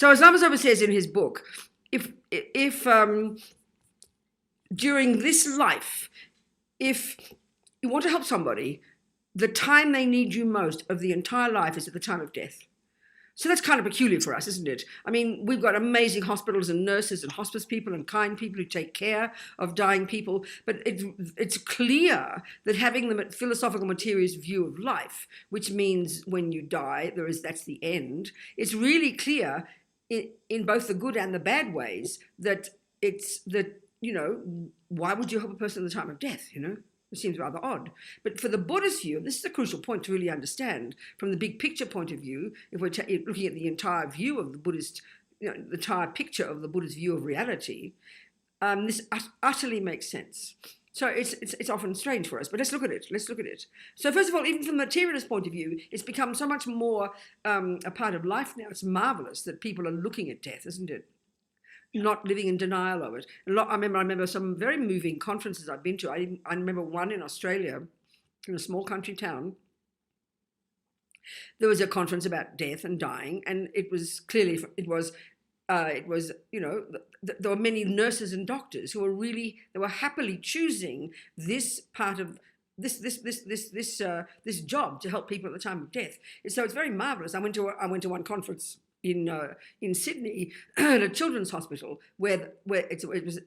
So as Lama says in his book, if during this life, if you want to help somebody, the time they need you most of the entire life is at the time of death. So that's kind of peculiar for us, isn't it? I mean, we've got amazing hospitals and nurses and hospice people and kind people who take care of dying people, but it's clear that having the philosophical materialist view of life, which means when you die, that's the end, it's really clear in both the good and the bad ways that why would you help a person at the time of death, It seems rather odd. But for the Buddhist view, this is a crucial point to really understand from the big picture point of view, if we're looking at the entire view of the Buddhist, the entire picture of the Buddhist view of reality, this utterly makes sense. So it's often strange for us, but let's look at it. So first of all, even from the materialist point of view, it's become so much more a part of life now. It's marvelous that people are looking at death, isn't it? Not living in denial of it. I remember some very moving conferences I've been to. I remember one in Australia, in a small country town. There was a conference about death and dying, and there were many nurses and doctors who were happily choosing this part of this job to help people at the time of death. And so it's very marvelous. I went to one conference in Sydney at a children's hospital where the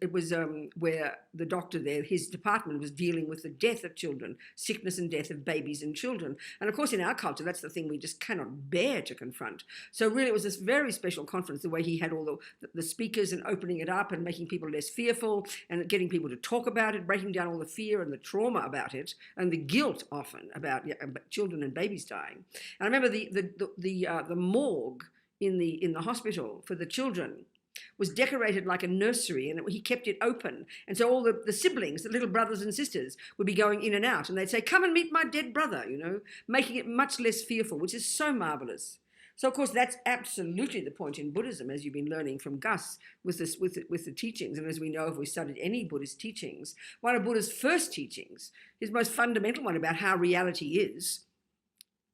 doctor there, his department was dealing with the death of children, sickness and death of babies and children. And of course, in our culture, that's the thing we just cannot bear to confront. So really, it was this very special conference, the way he had all the speakers and opening it up and making people less fearful and getting people to talk about it, breaking down all the fear and the trauma about it and the guilt often about children and babies dying. And I remember the morgue in the hospital for the children was decorated like a nursery, and he kept it open. And so all the siblings, the little brothers and sisters, would be going in and out, and they'd say, "Come and meet my dead brother," making it much less fearful, which is so marvelous. So, of course, that's absolutely the point in Buddhism, as you've been learning from Gus with the teachings. And as we know, if we studied any Buddhist teachings, one of Buddha's first teachings, his most fundamental one about how reality is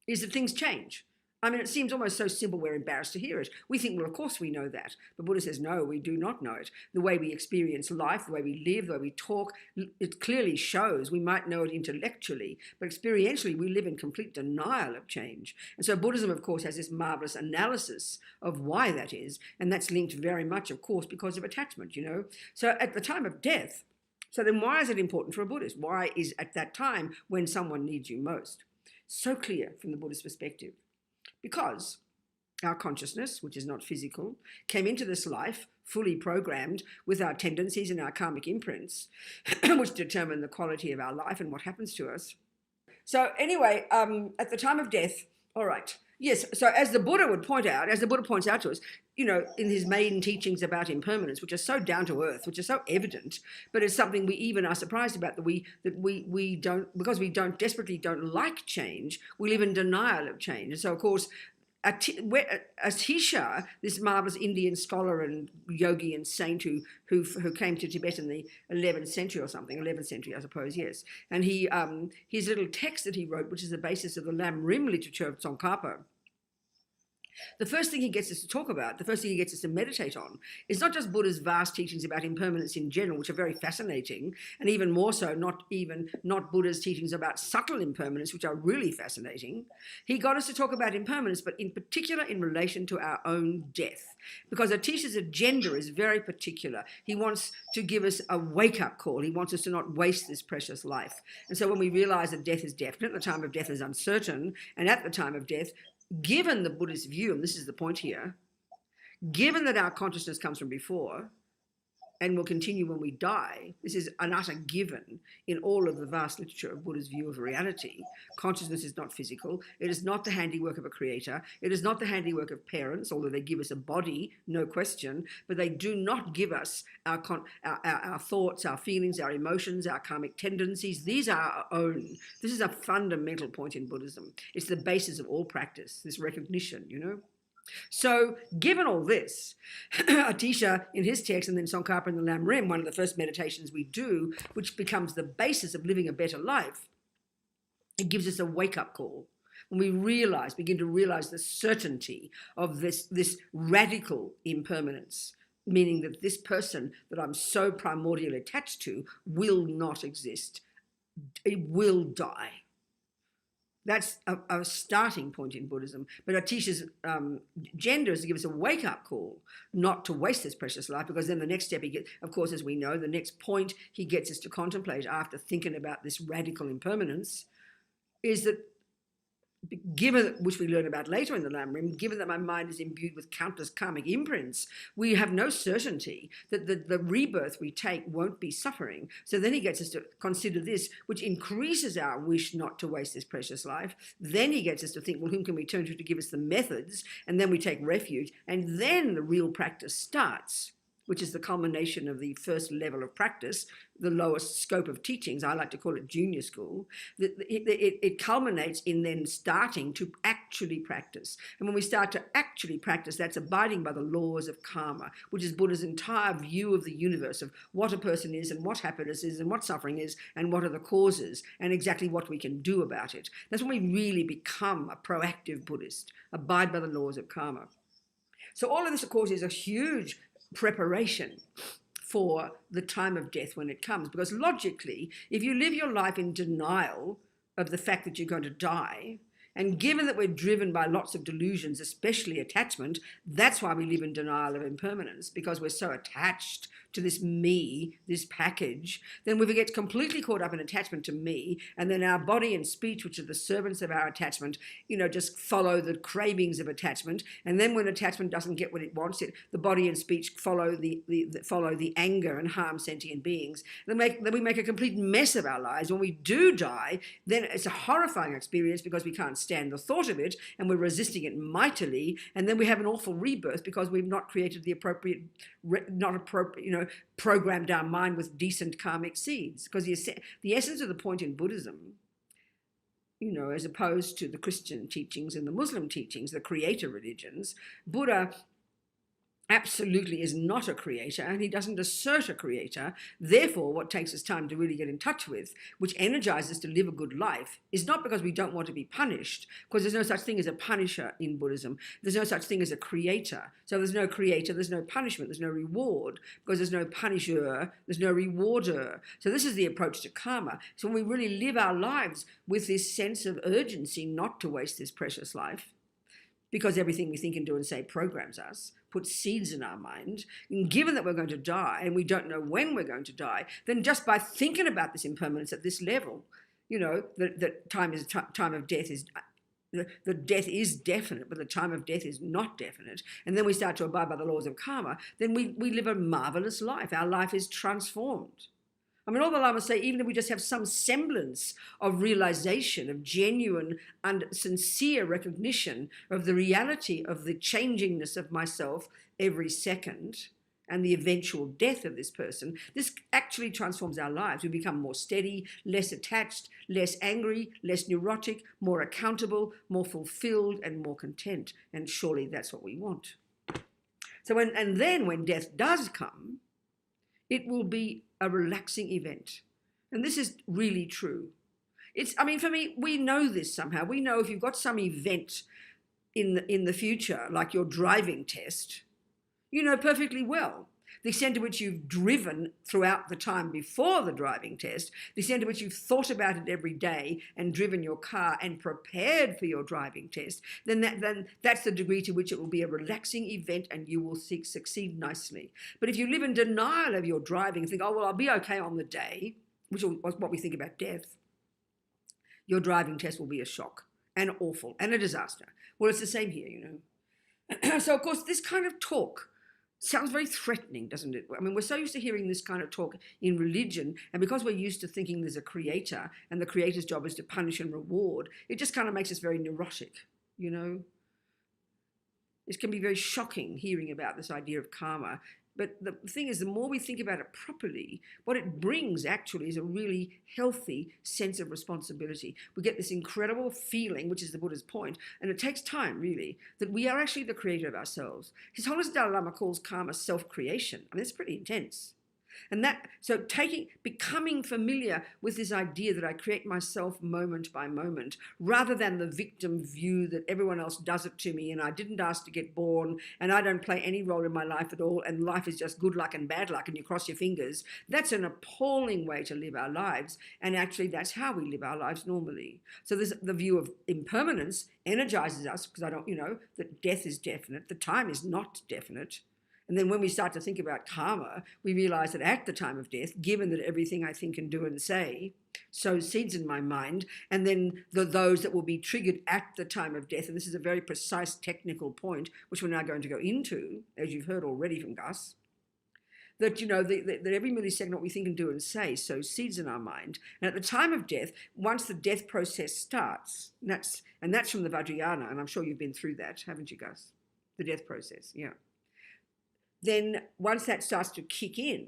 that things change. I mean, it seems almost so simple we're embarrassed to hear it. We think, well, of course we know that. But Buddha says, no, we do not know it. The way we experience life, the way we live, the way we talk, it clearly shows. We might know it intellectually, but experientially we live in complete denial of change. And so Buddhism, of course, has this marvelous analysis of why that is. And that's linked very much, of course, because of attachment, So at the time of death, so then why is it important for a Buddhist? Why is at that time when someone needs you most? So clear from the Buddhist perspective. Because our consciousness, which is not physical, came into this life fully programmed with our tendencies and our karmic imprints, which determine the quality of our life and what happens to us. So anyway, at the time of death, all right, yes, so as the Buddha points out to us, in his main teachings about impermanence, which are so down to earth, which are so evident, but it's something we even are surprised about that we don't, because we desperately don't like change, we live in denial of change. And so, of course, Atisha, this marvelous Indian scholar and yogi and saint who came to Tibet in the 11th century or something, 11th century, I suppose, yes. And his little text that he wrote, which is the basis of the Lam Rim literature of Tsongkhapa, the first thing he gets us to talk about, the first thing he gets us to meditate on, is not just Buddha's vast teachings about impermanence in general, which are very fascinating, and even more so, not Buddha's teachings about subtle impermanence, which are really fascinating. He got us to talk about impermanence, but in particular in relation to our own death, because Atisha's agenda is very particular. He wants to give us a wake-up call. He wants us to not waste this precious life. And so when we realize that death is definite, the time of death is uncertain, and at the time of death, given the Buddhist view, and this is the point here, given that our consciousness comes from before and will continue when we die, this is an utter given in all of the vast literature of Buddha's view of reality. Consciousness is not physical. It is not the handiwork of a creator. It is not the handiwork of parents, although they give us a body, no question, but they do not give us our thoughts, our feelings, our emotions, our karmic tendencies. These are our own. This is a fundamental point in Buddhism. It's the basis of all practice, this recognition, So given all this, Atisha in his text and then Tsongkhapa in the Lam Rim, one of the first meditations we do, which becomes the basis of living a better life, it gives us a wake-up call. when we begin to realize the certainty of this radical impermanence, meaning that this person that I'm so primordially attached to will not exist. It will die. That's a starting point in Buddhism. But it teaches gender is to give us a wake-up call not to waste this precious life, because then the next step he gets, of course, as we know, the next point he gets us to contemplate after thinking about this radical impermanence is that, given, which we learn about later in the Lam Rim, given that my mind is imbued with countless karmic imprints, we have no certainty that the rebirth we take won't be suffering. So then he gets us to consider this, which increases our wish not to waste this precious life. Then he gets us to think, well, whom can we turn to give us the methods? And then we take refuge. And then the real practice starts, which is the culmination of the first level of practice, the lowest scope of teachings. I like to call it junior school. It culminates in then starting to actually practice. And when we start to actually practice, that's abiding by the laws of karma, which is Buddha's entire view of the universe, of what a person is and what happiness is and what suffering is and what are the causes and exactly what we can do about it. That's when we really become a proactive Buddhist, abide by the laws of karma. So all of this, of course, is a huge preparation for the time of death when it comes. Because logically, if you live your life in denial of the fact that you're going to die, and given that we're driven by lots of delusions, especially attachment, that's why we live in denial of impermanence, because we're so attached to this me, this package, then we get completely caught up in attachment to me, and then our body and speech, which are the servants of our attachment, just follow the cravings of attachment. And then when attachment doesn't get what it wants, the body and speech follow the anger and harm sentient beings. Then we make a complete mess of our lives. When we do die, then it's a horrifying experience because we can't stand the thought of it, and we're resisting it mightily, and then we have an awful rebirth because we've not created the programmed our mind with decent karmic seeds. Because the essence of the point in Buddhism, as opposed to the Christian teachings and the Muslim teachings, the creator religions, Buddha absolutely is not a creator, and he doesn't assert a creator. Therefore, what takes us time to really get in touch with, which energizes us to live a good life, is not because we don't want to be punished, because there's no such thing as a punisher in Buddhism. There's no such thing as a creator. So there's no creator, there's no punishment, there's no reward, because there's no punisher, there's no rewarder. So this is the approach to karma. So when we really live our lives with this sense of urgency not to waste this precious life, because everything we think and do and say programs us, puts seeds in our mind, and given that we're going to die and we don't know when we're going to die, then just by thinking about this impermanence at this level, that time of death is, the death is definite, but the time of death is not definite, and then we start to abide by the laws of karma, then we live a marvelous life. Our life is transformed. I mean, all the Lamas say, even if we just have some semblance of realization, of genuine and sincere recognition of the reality of the changingness of myself every second and the eventual death of this person, this actually transforms our lives. We become more steady, less attached, less angry, less neurotic, more accountable, more fulfilled, and more content. And surely that's what we want. So then when death does come, it will be a relaxing event. And this is really true. For me, we know this somehow. We know if you've got some event in the future, like your driving test, you know perfectly well the extent to which you've driven throughout the time before the driving test, the extent to which you've thought about it every day and driven your car and prepared for your driving test, then that's the degree to which it will be a relaxing event and you will succeed nicely. But if you live in denial of your driving and think, oh, well, I'll be okay on the day, which is what we think about death, your driving test will be a shock and awful and a disaster. Well, it's the same here, So, of course, this kind of talk sounds very threatening, doesn't it? I mean, we're so used to hearing this kind of talk in religion, and because we're used to thinking there's a creator, and the creator's job is to punish and reward, it just kind of makes us very neurotic, It can be very shocking hearing about this idea of karma. But the thing is, the more we think about it properly, what it brings actually is a really healthy sense of responsibility. We get this incredible feeling, which is the Buddha's point, and it takes time, really, that we are actually the creator of ourselves. His Holiness Dalai Lama calls karma self-creation. I mean, it's pretty intense. And becoming familiar with this idea that I create myself moment by moment, rather than the victim view that everyone else does it to me and I didn't ask to get born and I don't play any role in my life at all and life is just good luck and bad luck and you cross your fingers. That's an appalling way to live our lives. And actually that's how we live our lives normally. So the view of impermanence energizes us because that death is definite. The time is not definite. And then when we start to think about karma, we realize that at the time of death, given that everything I think and do and say sows seeds in my mind, and then those that will be triggered at the time of death, and this is a very precise technical point, which we're now going to go into, as you've heard already from Gus, that, that every millisecond what we think and do and say sows seeds in our mind. And at the time of death, once the death process starts, and that's from the Vajrayana, and I'm sure you've been through that, haven't you, Gus? The death process, yeah. Then once that starts to kick in,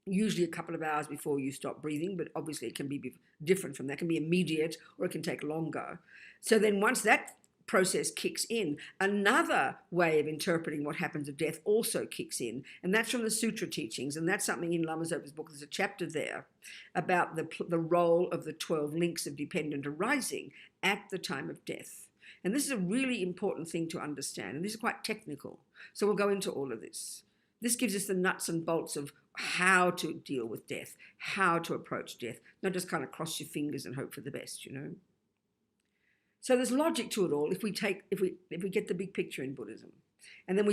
usually a couple of hours before you stop breathing, but obviously it can be different from that. It can be immediate or it can take longer. So then once that process kicks in, another way of interpreting what happens at death also kicks in, and that's from the sutra teachings, and that's something in Lama Zopa's book. There's a chapter there about the role of the 12 links of dependent arising at the time of death. And this is a really important thing to understand, and this is quite technical. So we'll go into all of this. This gives us the nuts and bolts of how to deal with death, how to approach death, not just kind of cross your fingers and hope for the best, So there's logic to it all if we get the big picture in Buddhism. And then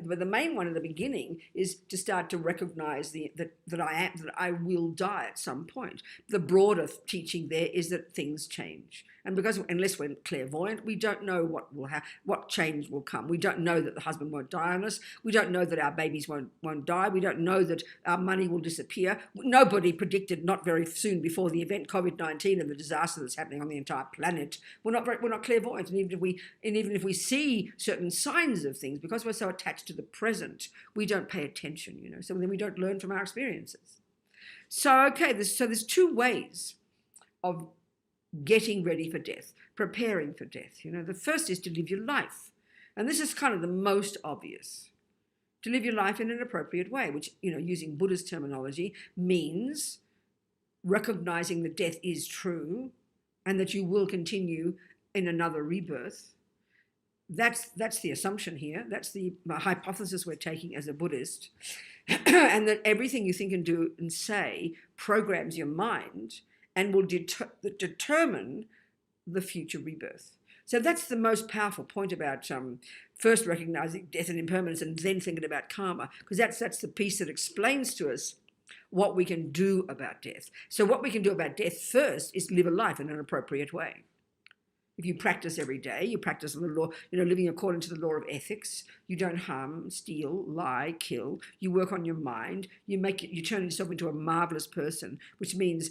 but the main one at the beginning is to start to recognize that I will die at some point. The broader teaching there is that things change. And because unless we're clairvoyant, we don't know what change will come. We don't know that the husband won't die on us. We don't know that our babies won't die. We don't know that our money will disappear. Nobody predicted not very soon before the event COVID-19 and the disaster that's happening on the entire planet. We're not clairvoyant. And even if we see certain signs of things, because we're so attached to the present, we don't pay attention, So then we don't learn from our experiences. So there's two ways of getting ready for death, preparing for death. The first is to live your life. And this is kind of the most obvious. To live your life in an appropriate way, which, using Buddha's terminology, means recognizing that death is true and that you will continue in another rebirth. That's the assumption here. That's the hypothesis we're taking as a Buddhist. And that everything you think and do and say programs your mind and will determine the future rebirth. So that's the most powerful point about first recognizing death and impermanence and then thinking about karma, because that's the piece that explains to us what we can do about death. So what we can do about death first is live a life in an appropriate way. If you practice every day, you practice the law, living according to the law of ethics. You don't harm, steal, lie, kill. You work on your mind. You turn yourself into a marvelous person, which means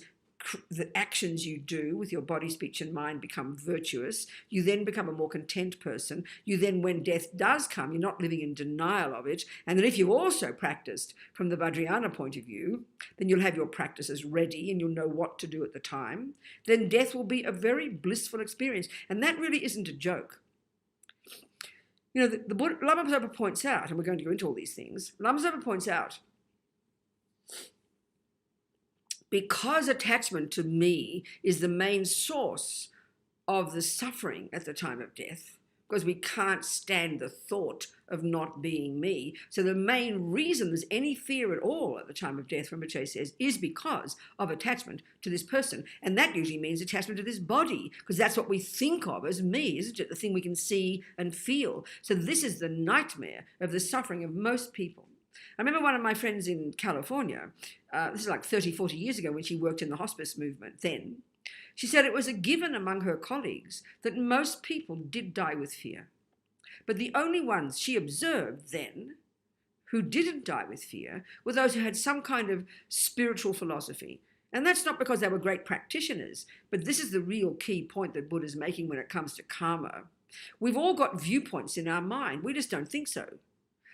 the actions you do with your body, speech, and mind become virtuous. You then become a more content person. You then, when death does come, you're not living in denial of it. And then if you also practiced from the Vajrayana point of view, then you'll have your practices ready and you'll know what to do at the time. Then death will be a very blissful experience. And that really isn't a joke. The Lama Zopa points out, and we're going to go into all these things, Lama Zopa points out, because attachment to me is the main source of the suffering at the time of death, because we can't stand the thought of not being me. So the main reason there's any fear at all at the time of death, Rinpoche says, is because of attachment to this person. And that usually means attachment to this body, because that's what we think of as me, isn't it? The thing we can see and feel. So this is the nightmare of the suffering of most people. I remember one of my friends in California, this is like 30, 40 years ago when she worked in the hospice movement then, she said it was a given among her colleagues that most people did die with fear. But the only ones she observed then who didn't die with fear were those who had some kind of spiritual philosophy. And that's not because they were great practitioners, but this is the real key point that Buddha's making when it comes to karma. We've all got viewpoints in our mind. We just don't think so.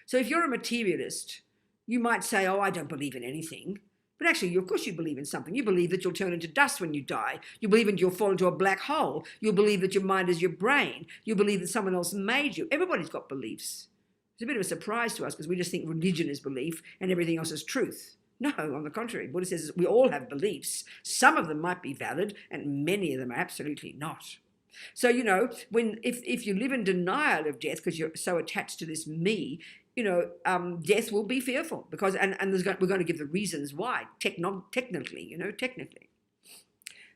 So if you're a materialist, you might say, oh, I don't believe in anything. But actually, of course you believe in something. You believe that you'll turn into dust when you die. You believe that you'll fall into a black hole. You believe that your mind is your brain. You believe that someone else made you. Everybody's got beliefs. It's a bit of a surprise to us because we just think religion is belief and everything else is truth. No, on the contrary, Buddha says we all have beliefs. Some of them might be valid and many of them are absolutely not. So, if you live in denial of death because you're so attached to this me, death will be fearful because, and we're going to give the reasons why, technically.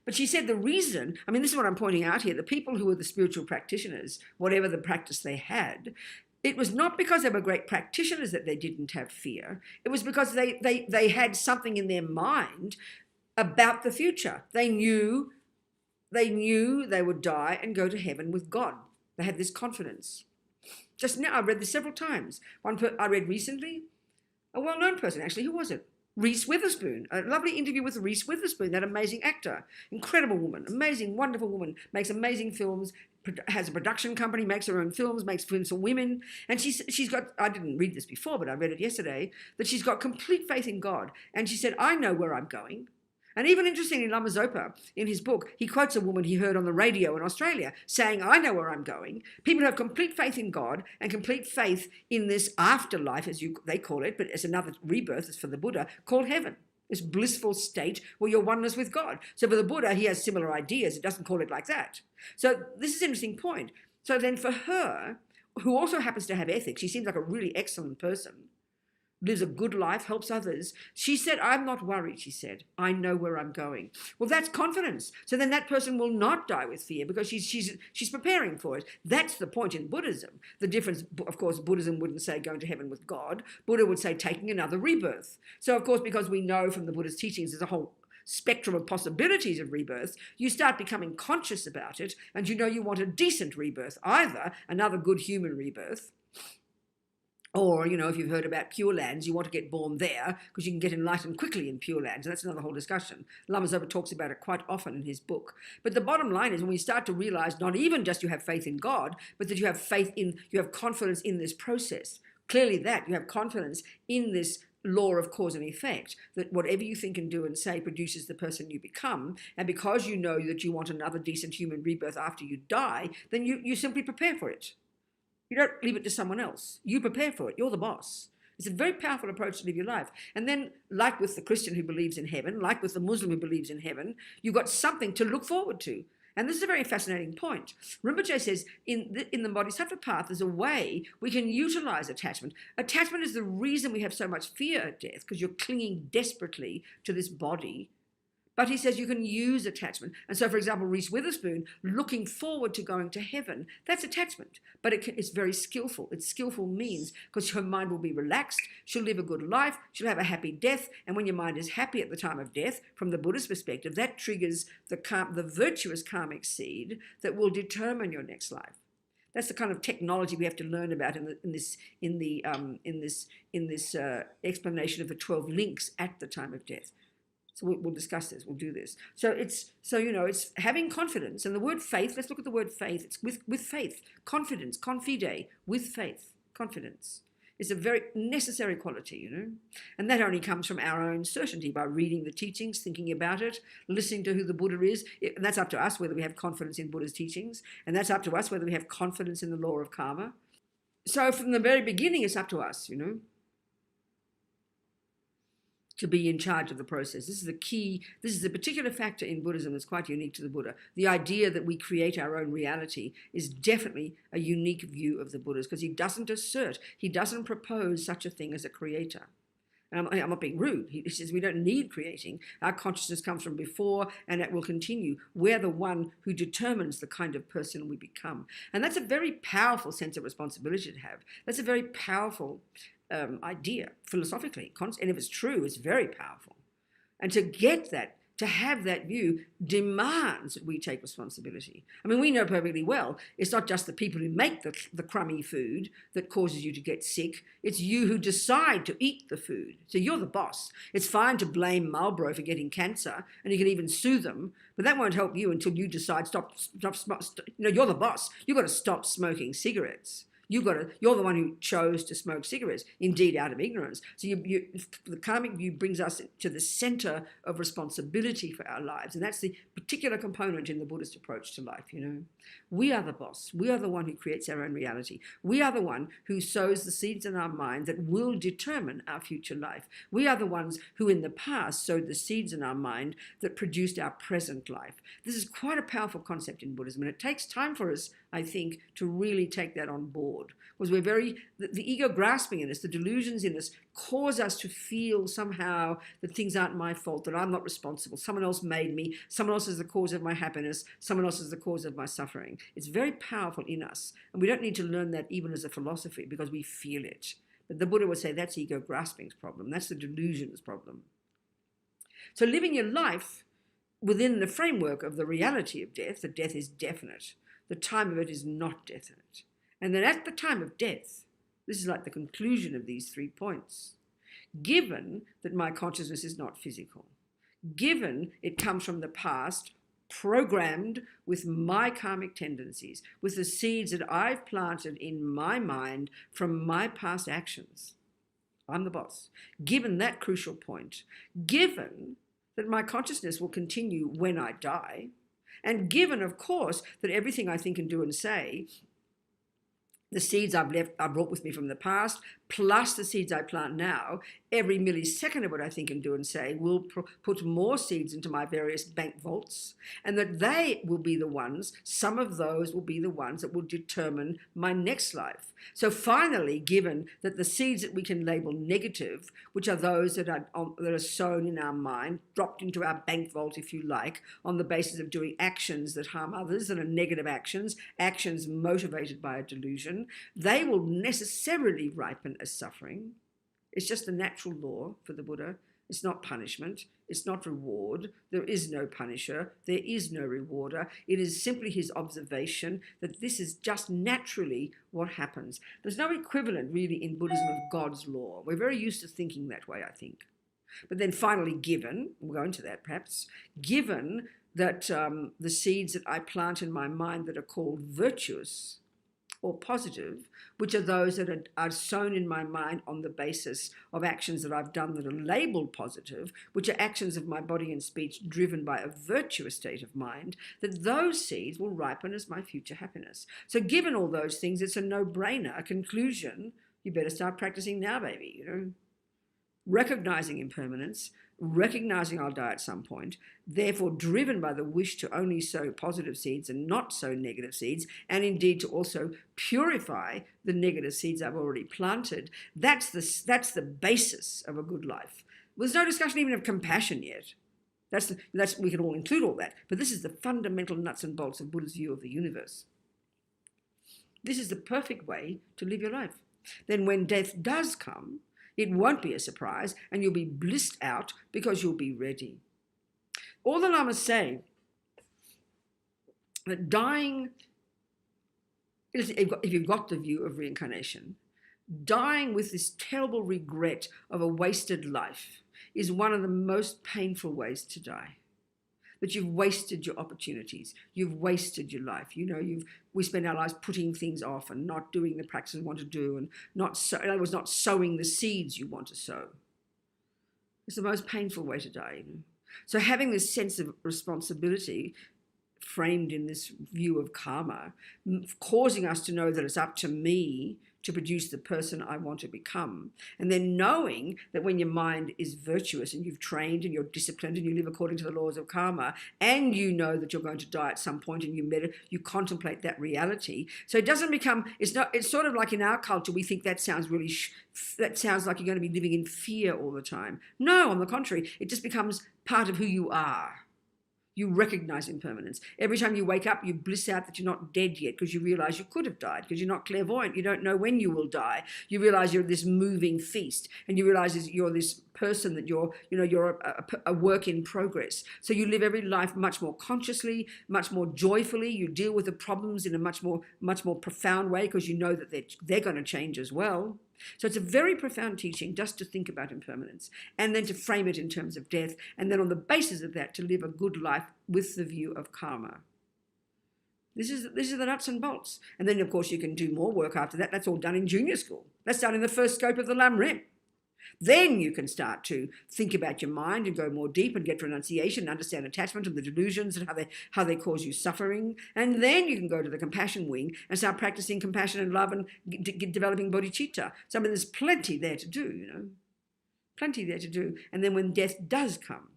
But she said the reason, this is what I'm pointing out here, the people who were the spiritual practitioners, whatever the practice they had, it was not because they were great practitioners that they didn't have fear. It was because they had something in their mind about the future. They knew they would die and go to heaven with God. They had this confidence. Just now, I've read this several times. I read recently, a well-known person, actually. Who was it? Reese Witherspoon. A lovely interview with Reese Witherspoon, that amazing actor. Incredible woman. Amazing, wonderful woman. Makes amazing films. Has a production company. Makes her own films. Makes films for women. And she's got, I didn't read this before, but I read it yesterday, that she's got complete faith in God. And she said, I know where I'm going. And even interestingly, Lama Zopa, in his book, he quotes a woman he heard on the radio in Australia saying, I know where I'm going. People who have complete faith in God and complete faith in this afterlife, as they call it, but it's another rebirth, it's for the Buddha, called heaven. This blissful state where you're oneness with God. So for the Buddha, he has similar ideas. It doesn't call it like that. So this is an interesting point. So then for her, who also happens to have ethics, she seems like a really excellent person, lives a good life, helps others. She said, I'm not worried, she said. I know where I'm going. Well, that's confidence. So then that person will not die with fear because she's preparing for it. That's the point in Buddhism. The difference, of course, Buddhism wouldn't say going to heaven with God. Buddha would say taking another rebirth. So, of course, because we know from the Buddha's teachings there's a whole spectrum of possibilities of rebirth, you start becoming conscious about it and you want a decent rebirth, either another good human rebirth, or, if you've heard about Pure Lands, you want to get born there because you can get enlightened quickly in Pure Lands. And that's another whole discussion. Lama Zopa talks about it quite often in his book. But the bottom line is when we start to realize not even just you have faith in God, but that you have confidence in this process. Clearly that you have confidence in this law of cause and effect, that whatever you think and do and say produces the person you become. And because you know that you want another decent human rebirth after you die, then you simply prepare for it. You don't leave it to someone else. You prepare for it. You're the boss. It's a very powerful approach to live your life. And then, like with the Christian who believes in heaven, like with the Muslim who believes in heaven, you've got something to look forward to. And this is a very fascinating point. Rinpoche says in the Bodhisattva path, there's a way we can utilize attachment. Attachment is the reason we have so much fear at death, because you're clinging desperately to this body. But he says you can use attachment. And so, for example, Reese Witherspoon, looking forward to going to heaven, that's attachment. But it's very skillful. It's skillful means because her mind will be relaxed. She'll live a good life. She'll have a happy death. And when your mind is happy at the time of death, from the Buddhist perspective, that triggers the virtuous karmic seed that will determine your next life. That's the kind of technology we have to learn about in this explanation of the 12 links at the time of death. So we'll discuss this. We'll do this. So it's having confidence. And the word faith, let's look at the word faith. It's with faith. Confidence, confide, with faith. Confidence is a very necessary quality, And that only comes from our own certainty by reading the teachings, thinking about it, listening to who the Buddha is. And that's up to us whether we have confidence in Buddha's teachings. And that's up to us whether we have confidence in the law of karma. So from the very beginning, it's up to us, to be in charge of the process. This is the key. This is a particular factor in Buddhism that's quite unique to the Buddha. The idea that we create our own reality is definitely a unique view of the Buddha's, because he doesn't assert, he doesn't propose such a thing as a creator. And I'm not being rude. He says we don't need creating. Our consciousness comes from before and it will continue. We're the one who determines the kind of person we become. And that's a very powerful sense of responsibility to have. That's a very powerful idea philosophically, and if it's true, it's very powerful. And to get that, to have that view, demands that we take responsibility. We know perfectly well it's not just the people who make the crummy food that causes you to get sick. It's you who decide to eat the food. So you're the boss. It's fine to blame Marlboro for getting cancer, and you can even sue them, but that won't help you until you decide stop. You're the boss. You've got to stop smoking cigarettes. You're the one who chose to smoke cigarettes, indeed out of ignorance. So the karmic view brings us to the center of responsibility for our lives. And that's the particular component in the Buddhist approach to life, We are the boss. We are the one who creates our own reality. We are the one who sows the seeds in our mind that will determine our future life. We are the ones who in the past sowed the seeds in our mind that produced our present life. This is quite a powerful concept in Buddhism, and it takes time for us, I think, to really take that on board. Because the ego grasping in us, the delusions in us, cause us to feel somehow that things aren't my fault, that I'm not responsible, someone else made me, someone else is the cause of my happiness, someone else is the cause of my suffering. It's very powerful in us, and we don't need to learn that even as a philosophy because we feel it. But the Buddha would say that's ego grasping's problem, that's the delusion's problem. So living your life within the framework of the reality of death, that death is definite, the time of it is not definite. And then at the time of death, this is like the conclusion of these 3 points. Given that my consciousness is not physical, given it comes from the past, programmed with my karmic tendencies, with the seeds that I've planted in my mind from my past actions, I'm the boss. Given that crucial point, given that my consciousness will continue when I die, and given, of course, that everything I think and do and say, the seeds I brought with me from the past, plus the seeds I plant now, every millisecond of what I think and do and say will put more seeds into my various bank vaults, and that they will be the ones, some of those will be the ones that will determine my next life. So finally, given that the seeds that we can label negative, which are those that are sown in our mind, dropped into our bank vault, if you like, on the basis of doing actions that harm others and are negative actions, actions motivated by a delusion, they will necessarily ripen as suffering. It's just a natural law for the Buddha. It's not punishment. It's not reward. There is no punisher. There is no rewarder. It is simply his observation that this is just naturally what happens. There's no equivalent really in Buddhism of God's law. We're very used to thinking that way, I think. But then finally, given, we'll go into that perhaps, given that the seeds that I plant in my mind that are called virtuous or positive, which are those that are sown in my mind on the basis of actions that I've done that are labeled positive, which are actions of my body and speech driven by a virtuous state of mind, that those seeds will ripen as my future happiness. So given all those things, it's a no-brainer, a conclusion. You better start practicing now, baby, recognizing impermanence, recognizing I'll die at some point, therefore driven by the wish to only sow positive seeds and not sow negative seeds, and indeed to also purify the negative seeds I've already planted. That's the basis of a good life. There's no discussion even of compassion yet. We can all include all that, but this is the fundamental nuts and bolts of Buddha's view of the universe. This is the perfect way to live your life. Then when death does come, it won't be a surprise, and you'll be blissed out because you'll be ready. All the Lamas say that dying, if you've got the view of reincarnation, dying with this terrible regret of a wasted life is one of the most painful ways to die. That you've wasted your opportunities, you've wasted your life. We spend our lives putting things off and not doing the practice we want to do, and not sowing the seeds you want to sow. It's the most painful way to die. So having this sense of responsibility framed in this view of karma, causing us to know that it's up to me to produce the person I want to become. And then knowing that when your mind is virtuous and you've trained and you're disciplined and you live according to the laws of karma, and you know that you're going to die at some point, and you contemplate that reality. So it doesn't become, it's sort of like in our culture, we think that sounds really, that sounds like you're going to be living in fear all the time. No, on the contrary, it just becomes part of who you are. You recognize impermanence. Every time you wake up, you bliss out that you're not dead yet because you realize you could have died, because you're not clairvoyant. You don't know when you will die. You realize you're this moving feast, and you realize you're this person, that you're a work in progress. So you live every life much more consciously, much more joyfully. You deal with the problems in a much more profound way because you know that they're going to change as well. So it's a very profound teaching just to think about impermanence, and then to frame it in terms of death, and then on the basis of that to live a good life with the view of karma. This is the nuts and bolts. And then, of course, you can do more work after that. That's all done in junior school. That's done in the first scope of the LAM-REM. Then you can start to think about your mind and go more deep and get renunciation and understand attachment and the delusions and how they cause you suffering. And then you can go to the compassion wing and start practicing compassion and love and developing bodhicitta. So I mean, there's plenty there to do, you know, plenty there to do. And then when death does come,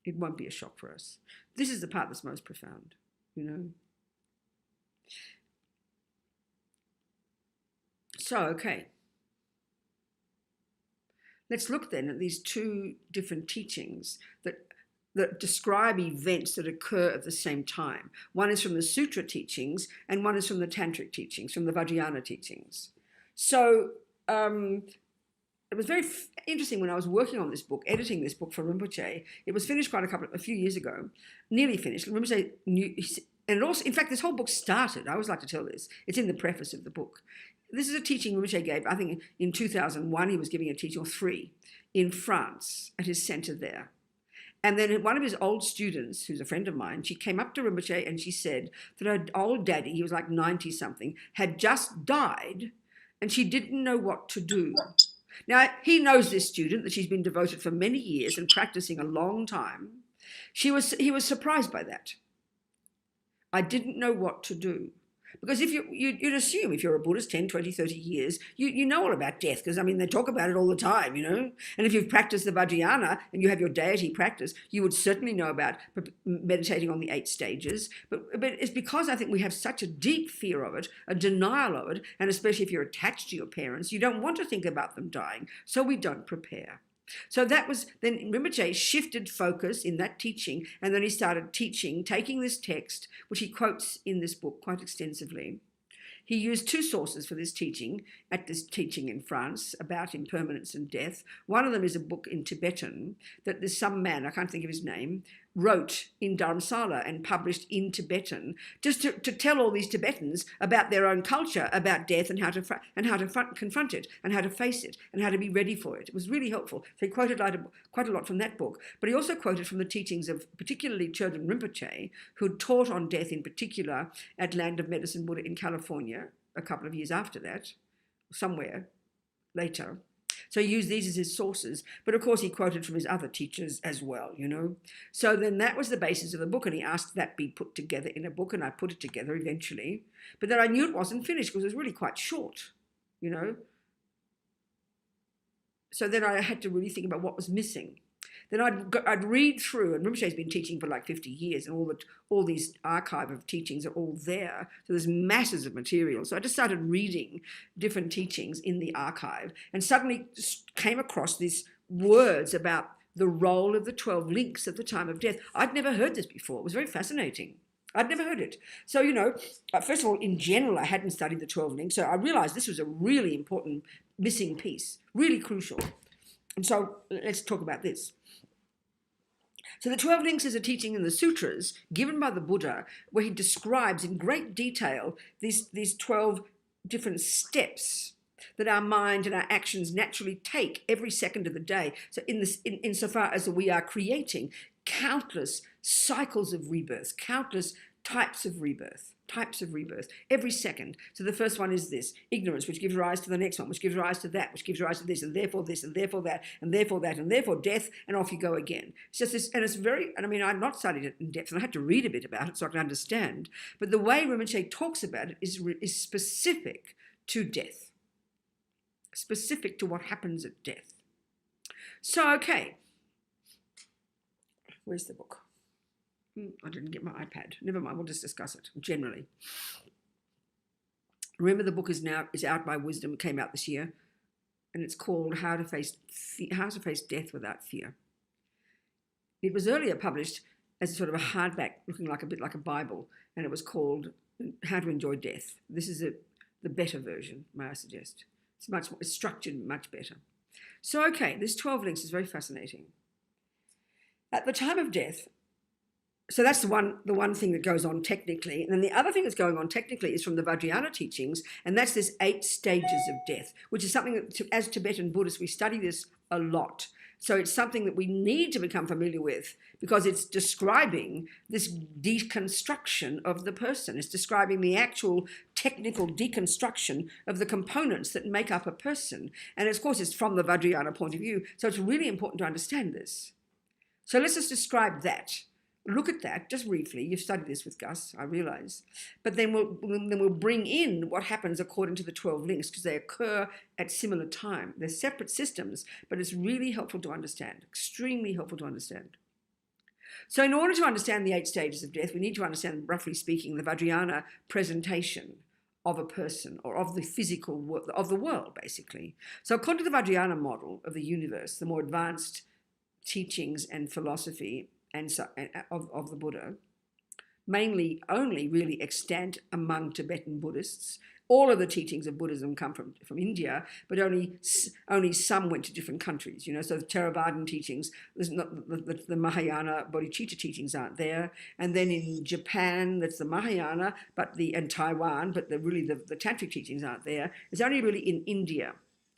it won't be a shock for us. This is the part that's most profound, you know. So, okay. Let's look then at these two different teachings that describe events that occur at the same time. One is from the Sutra teachings and one is from the Tantric teachings, from the Vajrayana teachings. So it was very interesting when I was working on this book, editing this book for Rinpoche. It was finished a few years ago, nearly finished. Rinpoche knew, and it also, in fact, this whole book started, I always like to tell this, it's in the preface of the book. This is a teaching Rinpoche gave, I think in 2001, he was giving a teaching, or 3, in France, at his center there. And then one of his old students, who's a friend of mine, she came up to Rinpoche and she said that her old daddy, he was like 90-something, had just died and she didn't know what to do. Now, he knows this student, that she's been devoted for many years and practicing a long time. He was surprised by that. I didn't know what to do. Because if you'd assume if you're a Buddhist 10, 20, 30 years, you know all about death, because, I mean, they talk about it all the time, you know. And if you've practiced the Vajrayana and you have your deity practice, you would certainly know about meditating on the 8 stages. But it's because I think we have such a deep fear of it, a denial of it, and especially if you're attached to your parents, you don't want to think about them dying, so we don't prepare. So that was, then Rinpoche shifted focus in that teaching, and then he started teaching, taking this text, which he quotes in this book quite extensively. He used 2 sources for this teaching, at this teaching in France, about impermanence and death. One of them is a book in Tibetan that there's some man, I can't think of his name, wrote in Dharamsala and published in Tibetan, just to tell all these Tibetans about their own culture, about death and how to confront it and how to face it and how to be ready for it. It was really helpful. So he quoted quite a lot from that book, but he also quoted from the teachings of particularly Chögyam Rinpoche, who taught on death in particular at Land of Medicine Buddha in California a couple of years after that, somewhere later. So he used these as his sources, but of course he quoted from his other teachers as well, you know. So then that was the basis of the book, and he asked that be put together in a book, and I put it together eventually. But then I knew it wasn't finished because it was really quite short, you know. So then I had to really think about what was missing. Then I'd read through, and Rinpoche's been teaching for like 50 years, and all these archive of teachings are all there. So there's masses of material. So I just started reading different teachings in the archive, and suddenly came across these words about the role of the 12 links at the time of death. I'd never heard this before. It was very fascinating. I'd never heard it. So, you know, first of all, in general, I hadn't studied the 12 links, so I realized this was a really important missing piece, really crucial. And so let's talk about this. So the 12 links is a teaching in the sutras given by the Buddha, where he describes in great detail these 12 different steps that our mind and our actions naturally take every second of the day. So insofar as we are creating countless cycles of rebirth, countless types of rebirth every second. So the first one is this: ignorance, which gives rise to the next one, which gives rise to that, which gives rise to this, and therefore this, and therefore that, and therefore that, and therefore death, and off you go again. It's just this, and it's very, and I mean, I've not studied it in depth, and I had to read a bit about it so I can understand, but the way Rinpoche talks about it is specific to death, specific to what happens at death. So, okay, where's the book? I didn't get my iPad. Never mind, we'll just discuss it generally. Remember, the book is out by Wisdom. It came out this year, and it's called How to Face Death Without Fear. It was earlier published as sort of a hardback, looking like a bit like a Bible, and it was called How to Enjoy Death. This is the better version, may I suggest. It's structured much better. So, okay, this 12 links is very fascinating. At the time of death, So that's the one thing that goes on technically. And then the other thing that's going on technically is from the Vajrayana teachings, and that's this 8 stages of death, which is something that, as Tibetan Buddhists, we study this a lot. So it's something that we need to become familiar with because it's describing this deconstruction of the person. It's describing the actual technical deconstruction of the components that make up a person. And of course, it's from the Vajrayana point of view. So it's really important to understand this. So let's just describe that. Look at that just briefly. You've studied this with Gus, I realize. But then we'll bring in what happens according to the 12 links, because they occur at similar time. They're separate systems, but it's really helpful to understand, extremely helpful to understand. So in order to understand the 8 stages of death, we need to understand, roughly speaking, the Vajrayana presentation of a person, or of the physical world, of the world, basically. So according to the Vajrayana model of the universe, the more advanced teachings and philosophy of the Buddha, mainly only really extant among Tibetan Buddhists. All of the teachings of Buddhism come from India, but only some went to different countries. So the Theravadan teachings, the Mahayana Bodhicitta teachings aren't there. And then in Japan, that's the Mahayana, and Taiwan, but the Tantric teachings aren't there. It's only really in India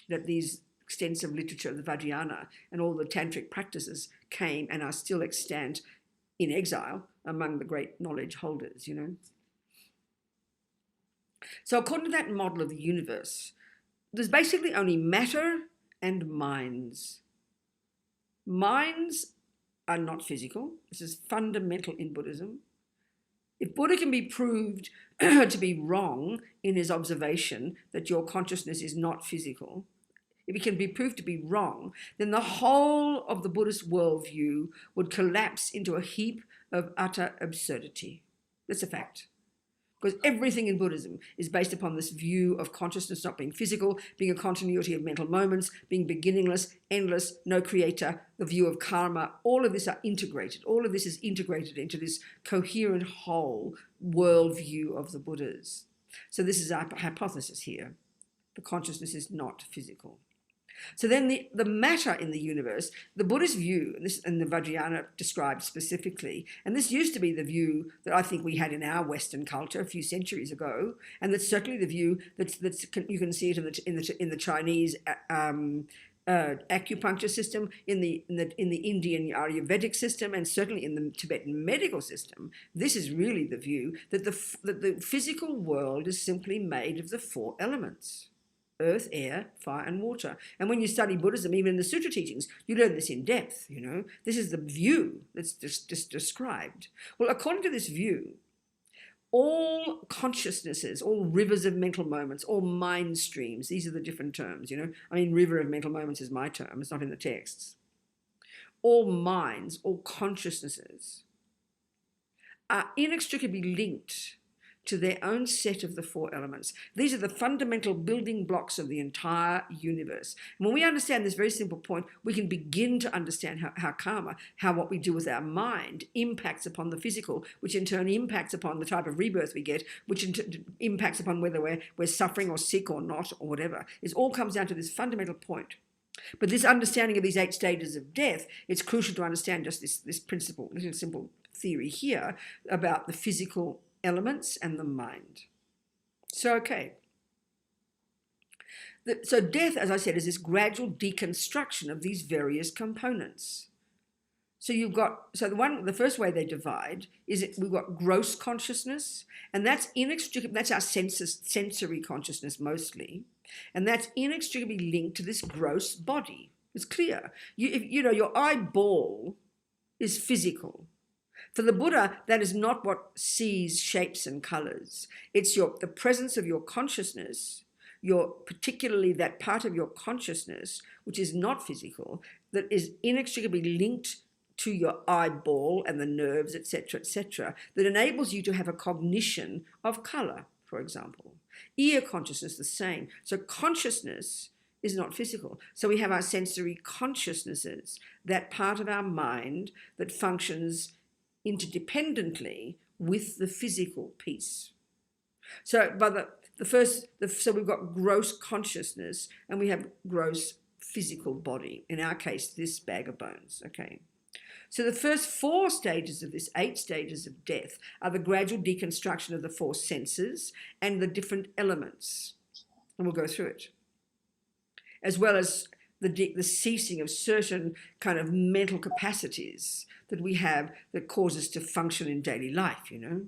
that these extensive literature of the Vajrayana and all the tantric practices came and are still extant in exile among the great knowledge holders, So according to that model of the universe, there's basically only matter and minds. Minds are not physical. This is fundamental in Buddhism. If Buddha can be proved to be wrong in his observation that your consciousness is not physical, if it can be proved to be wrong, then the whole of the Buddhist worldview would collapse into a heap of utter absurdity. That's a fact. Because everything in Buddhism is based upon this view of consciousness not being physical, being a continuity of mental moments, being beginningless, endless, no creator, the view of karma. All of this are integrated. All of this is integrated into this coherent whole worldview of the Buddhas. So this is our hypothesis here. The consciousness is not physical. So then the matter in the universe, the Buddhist view, and the Vajrayana described specifically, and this used to be the view that I think we had in our Western culture a few centuries ago, and that's certainly the view that's you can see it in the Chinese acupuncture system, in the Indian Ayurvedic system, and certainly in the Tibetan medical system. This is really the view that the physical world is simply made of the 4 elements: earth, air, fire, and water. And when you study Buddhism, even in the sutra teachings, you learn this in depth, This is the view that's just described. Well, according to this view, all consciousnesses, all rivers of mental moments, all mind streams, these are the different terms, river of mental moments is my term, it's not in the texts. All minds, all consciousnesses are inextricably linked to their own set of the 4 elements. These are the fundamental building blocks of the entire universe. And when we understand this very simple point, we can begin to understand how karma, how what we do with our mind impacts upon the physical, which in turn impacts upon the type of rebirth we get, which impacts upon whether we're suffering or sick or not or whatever. It all comes down to this fundamental point. But this understanding of these 8 stages of death, it's crucial to understand just this principle, this simple theory here about the physical elements and the mind. So, okay. So death, as I said, is this gradual deconstruction of these various components. So the first way they divide is we've got gross consciousness, and that's inextricably, that's our sensory consciousness mostly, and that's inextricably linked to this gross body. It's clear. Your eyeball is physical. For the Buddha, that is not what sees shapes and colors. It's the presence of your consciousness, particularly that part of your consciousness, which is not physical, that is inextricably linked to your eyeball and the nerves, etc., that enables you to have a cognition of color, for example. Ear consciousness, the same. So consciousness is not physical. So we have our sensory consciousnesses, that part of our mind that functions interdependently with the physical piece. So so we've got gross consciousness and we have gross physical body. In our case, this bag of bones. Okay. So the first 4 stages of this 8 stages of death are the gradual deconstruction of the 4 senses and the different elements. And we'll go through it. As well as the ceasing of certain kind of mental capacities that we have that cause us to function in daily life, you know.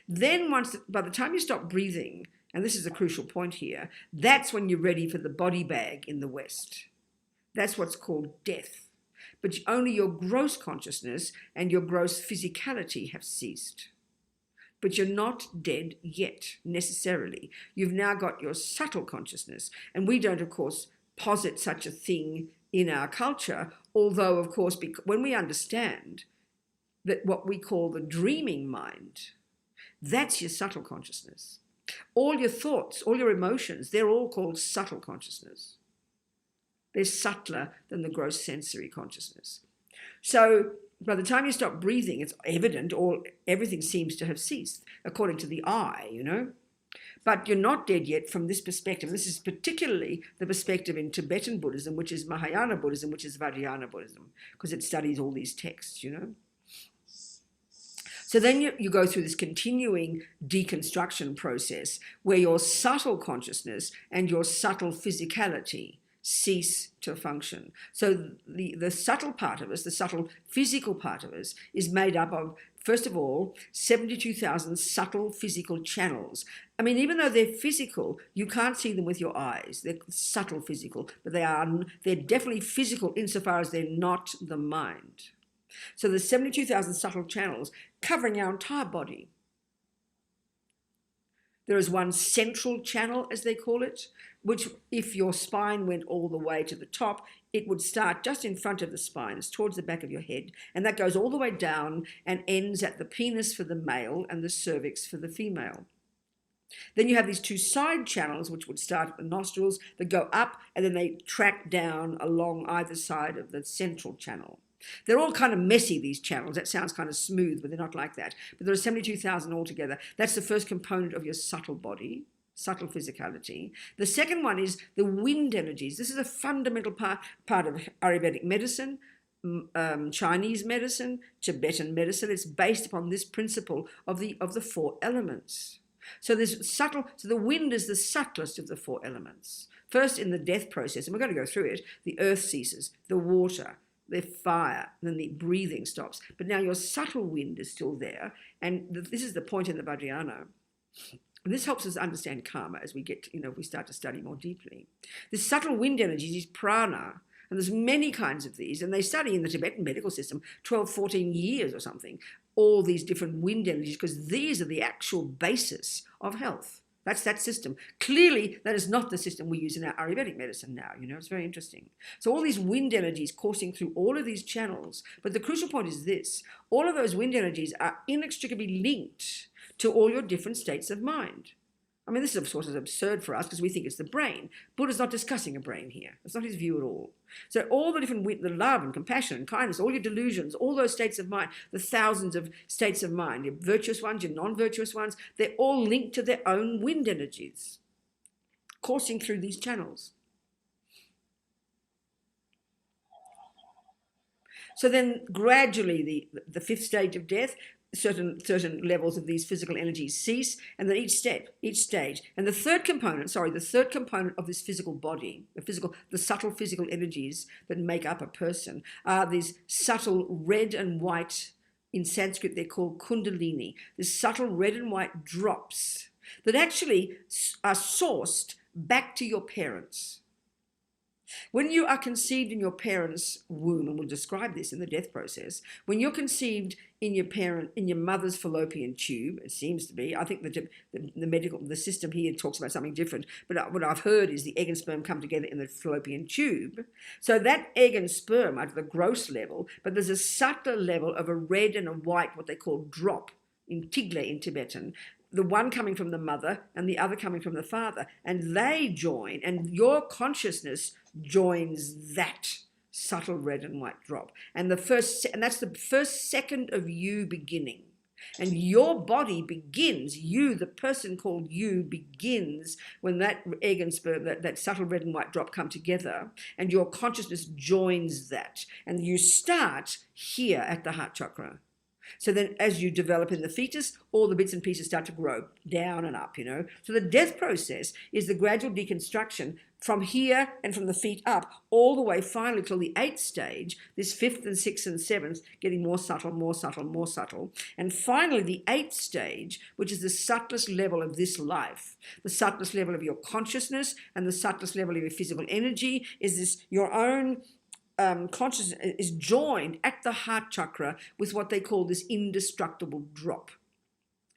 Then by the time you stop breathing, and this is a crucial point here, that's when you're ready for the body bag in the West. That's what's called death. But only your gross consciousness and your gross physicality have ceased. But you're not dead yet, necessarily. You've now got your subtle consciousness. And we don't, of course, posit such a thing in our culture, although, of course, when we understand that what we call the dreaming mind, that's your subtle consciousness. All your thoughts, all your emotions, they're all called subtle consciousness. They're subtler than the gross sensory consciousness. So by the time you stop breathing, it's evident everything seems to have ceased, according to the eye, you know. But you're not dead yet from this perspective. This is particularly the perspective in Tibetan Buddhism, which is Mahayana Buddhism, which is Vajrayana Buddhism, because it studies all these texts, you know. So then you go through this continuing deconstruction process where your subtle consciousness and your subtle physicality cease to function. So the subtle part of us, the subtle physical part of us, is made up of, first of all, 72,000 subtle physical channels. I mean, even though they're physical, you can't see them with your eyes. They're subtle physical, but they're definitely physical insofar as they're not the mind. So there's 72,000 subtle channels covering our entire body. There is one central channel, as they call it, which if your spine went all the way to the top, it would start just in front of the spine. It's towards the back of your head. And that goes all the way down and ends at the penis for the male and the cervix for the female. Then you have these 2 side channels, which would start at the nostrils, that go up, and then they track down along either side of the central channel. They're all kind of messy, these channels. That sounds kind of smooth, but they're not like that. But there are 72,000 altogether. That's the first component of your subtle body, subtle physicality. The second one is the wind energies. This is a fundamental part of Ayurvedic medicine, Chinese medicine, Tibetan medicine. It's based upon this principle of the 4 elements. So the wind is the subtlest of the 4 elements. First, in the death process, and we're going to go through it, the earth ceases, the water, the fire, and then the breathing stops. But now your subtle wind is still there, and this is the point in the Vajrayana. And this helps us understand karma as we get, if we start to study more deeply. This subtle wind energy is prana, and there's many kinds of these, and they study in the Tibetan medical system 12, 14 years or something, all these different wind energies, because these are the actual basis of health. That's that system. Clearly, that is not the system we use in our Ayurvedic medicine now. It's very interesting. So all these wind energies coursing through all of these channels. But the crucial point is this. All of those wind energies are inextricably linked to all your different states of mind. I mean, this is, of course, absurd for us because we think it's the brain. Buddha's not discussing a brain here. That's not his view at all. So all the different, the love and compassion and kindness, all your delusions, all those states of mind, the thousands of states of mind, your virtuous ones, your non-virtuous ones, they're all linked to their own wind energies coursing through these channels. So then gradually the 5th stage of death, certain levels of these physical energies cease, and then each stage. And the third component of this physical body, the subtle physical energies that make up a person, are these subtle red and white, in Sanskrit they're called kundalini, these subtle red and white drops that actually are sourced back to your parents. When you are conceived in your parents' womb, and we'll describe this in the death process, when you're conceived in your mother's fallopian tube, it seems to be, I think the system here talks about something different, but what I've heard is the egg and sperm come together in the fallopian tube. So that egg and sperm are at the gross level, but there's a subtler level of a red and a white, what they call drop, in tigle in Tibetan, the one coming from the mother and the other coming from the father, and they join, and your consciousness joins that subtle red and white drop. And that's the first second of you beginning. And your body begins, you, the person called you, begins when that egg and sperm, that subtle red and white drop come together, and your consciousness joins that. And you start here at the heart chakra. So then as you develop in the fetus, all the bits and pieces start to grow down and up, So the death process is the gradual deconstruction from here and from the feet up, all the way finally till the 8th stage, this 5th and 6th and 7th, getting more subtle, more subtle, more subtle. And finally the 8th stage, which is the subtlest level of this life, the subtlest level of your consciousness and the subtlest level of your physical energy, is this your own consciousness is joined at the heart chakra with what they call this indestructible drop.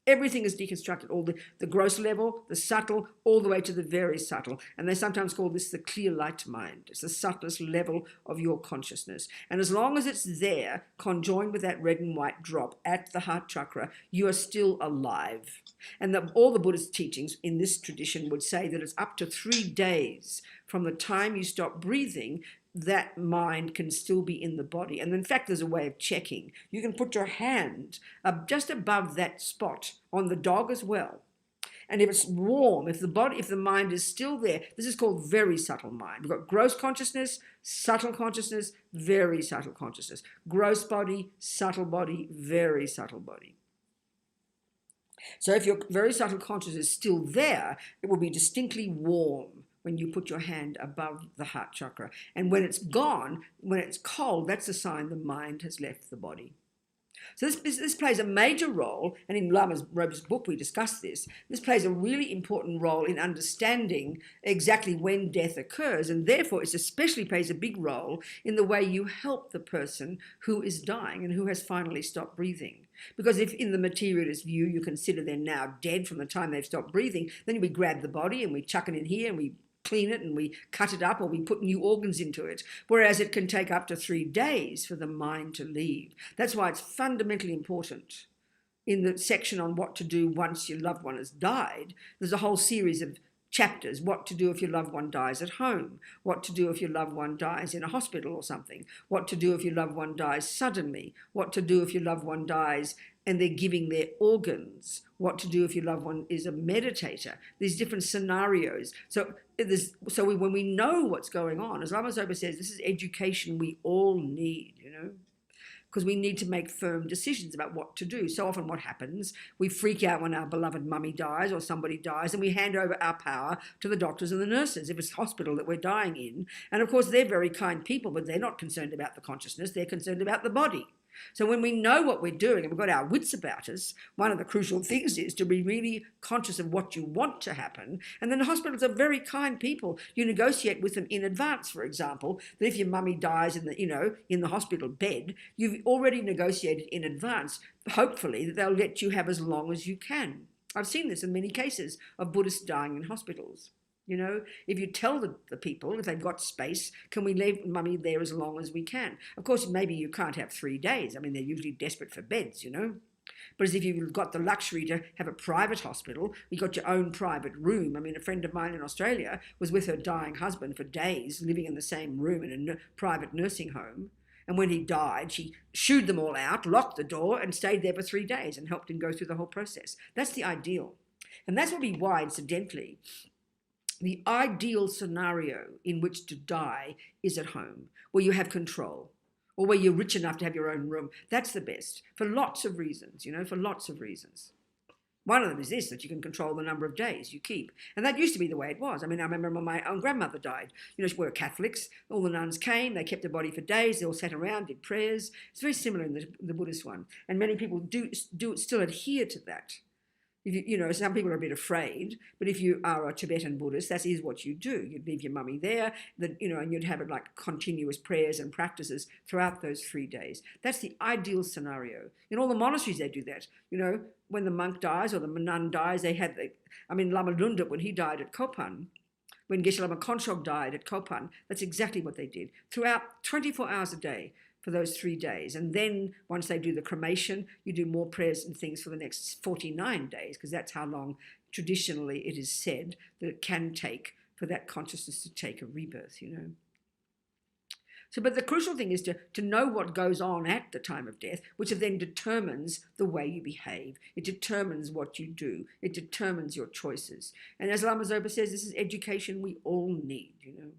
Everything is deconstructed, all the gross level, the subtle, all the way to the very subtle. And they sometimes call this the clear light mind. It's the subtlest level of your consciousness. And as long as it's there, conjoined with that red and white drop at the heart chakra, you are still alive. And all the Buddhist teachings in this tradition would say that it's up to 3 days from the time you stop breathing that mind can still be in the body. And in fact, there's a way of checking. You can put your hand just above that spot on the dog as well. And if it's warm, if the mind is still there, this is called very subtle mind. We've got gross consciousness, subtle consciousness, very subtle consciousness. Gross body, very subtle body. So if your very subtle consciousness is still there, it will be distinctly warm when you put your hand above the heart chakra. And when it's gone, when it's cold, that's a sign the mind has left the body. So this plays a major role, and in Lama Robert's book we discuss this. This plays a really important role in understanding exactly when death occurs, and therefore it especially plays a big role in the way you help the person who is dying and who has finally stopped breathing. Because if in the materialist view you consider they're now dead from the time they've stopped breathing, then we grab the body and we chuck it in here and we clean it and we cut it up or we put new organs into it, whereas it can take up to 3 days for the mind to leave. That's why it's fundamentally important. In the section on what to do once your loved one has died, there's a whole series of chapters. What to do if your loved one dies at home, what to do if your loved one dies in a hospital or something, what to do if your loved one dies suddenly, what to do if your loved one dies and they're giving their organs, what to do if your loved one is a meditator. These different scenarios. So when we know what's going on, as Lama Zopa says, this is education we all need, because we need to make firm decisions about what to do. So often what happens, we freak out when our beloved mummy dies or somebody dies, and we hand over our power to the doctors and the nurses if it's hospital that we're dying in. And of course, they're very kind people, but they're not concerned about the consciousness, they're concerned about the body. So when we know what we're doing and we've got our wits about us, one of the crucial things is to be really conscious of what you want to happen. And then the hospitals are very kind people. You negotiate with them in advance, for example, that if your mummy dies in the hospital bed, you've already negotiated in advance, hopefully, that they'll let you have as long as you can. I've seen this in many cases of Buddhists dying in hospitals. If you tell the people, if they've got space, can we leave mummy there as long as we can? Of course, maybe you can't have 3 days. I mean, they're usually desperate for beds, But as if you've got the luxury to have a private hospital, you've got your own private room. I mean, a friend of mine in Australia was with her dying husband for days, living in the same room in a private nursing home. And when he died, she shooed them all out, locked the door, and stayed there for 3 days and helped him go through the whole process. That's the ideal. And that's probably why, incidentally, the ideal scenario in which to die is at home, where you have control, or where you're rich enough to have your own room. That's the best, for lots of reasons, for lots of reasons. One of them is this, that you can control the number of days you keep. And that used to be the way it was. I mean, I remember when my own grandmother died. We were Catholics. All the nuns came. They kept the body for days. They all sat around, did prayers. It's very similar in the Buddhist one. And many people do still adhere to that. Some people are a bit afraid, but if you are a Tibetan Buddhist, that is what you do. You'd leave your mummy there, and you'd have it like continuous prayers and practices throughout those 3 days. That's the ideal scenario. In all the monasteries, they do that. When the monk dies or the nun dies, Lama Lunda, when he died at Kopan, when Geshe Lama Konshog died at Kopan, that's exactly what they did. Throughout 24 hours a day, for those 3 days. And then once they do the cremation, you do more prayers and things for the next 49 days, because that's how long traditionally it is said that it can take for that consciousness to take a rebirth, So, but the crucial thing is to know what goes on at the time of death, which then determines the way you behave. It determines what you do. It determines your choices. And as Lama Zopa says, this is education we all need, you know.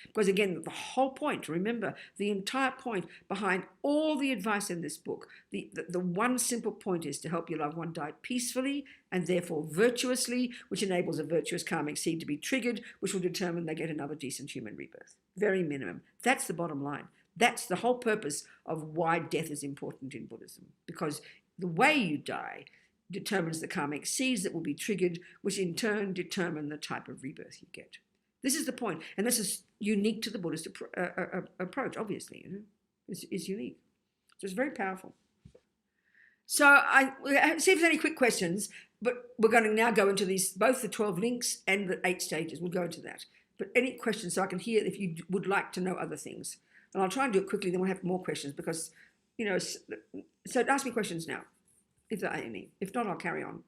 Because again, the whole point, remember, the entire point behind all the advice in this book, the one simple point is to help your loved one die peacefully and therefore virtuously, which enables a virtuous karmic seed to be triggered, which will determine they get another decent human rebirth. Very minimum. That's the bottom line. That's the whole purpose of why death is important in Buddhism, because the way you die determines the karmic seeds that will be triggered, which in turn determine the type of rebirth you get. This is the point, and this is unique to the Buddhist approach, obviously, you know, it's unique. So it's very powerful. So I see if there's any quick questions, but we're going to now go into these, both the 12 links and the 8 stages. We'll go into that. But any questions so I can hear if you would like to know other things. And I'll try and do it quickly, then we'll have more questions because, you know, so ask me questions now, if there are any. If not, I'll carry on.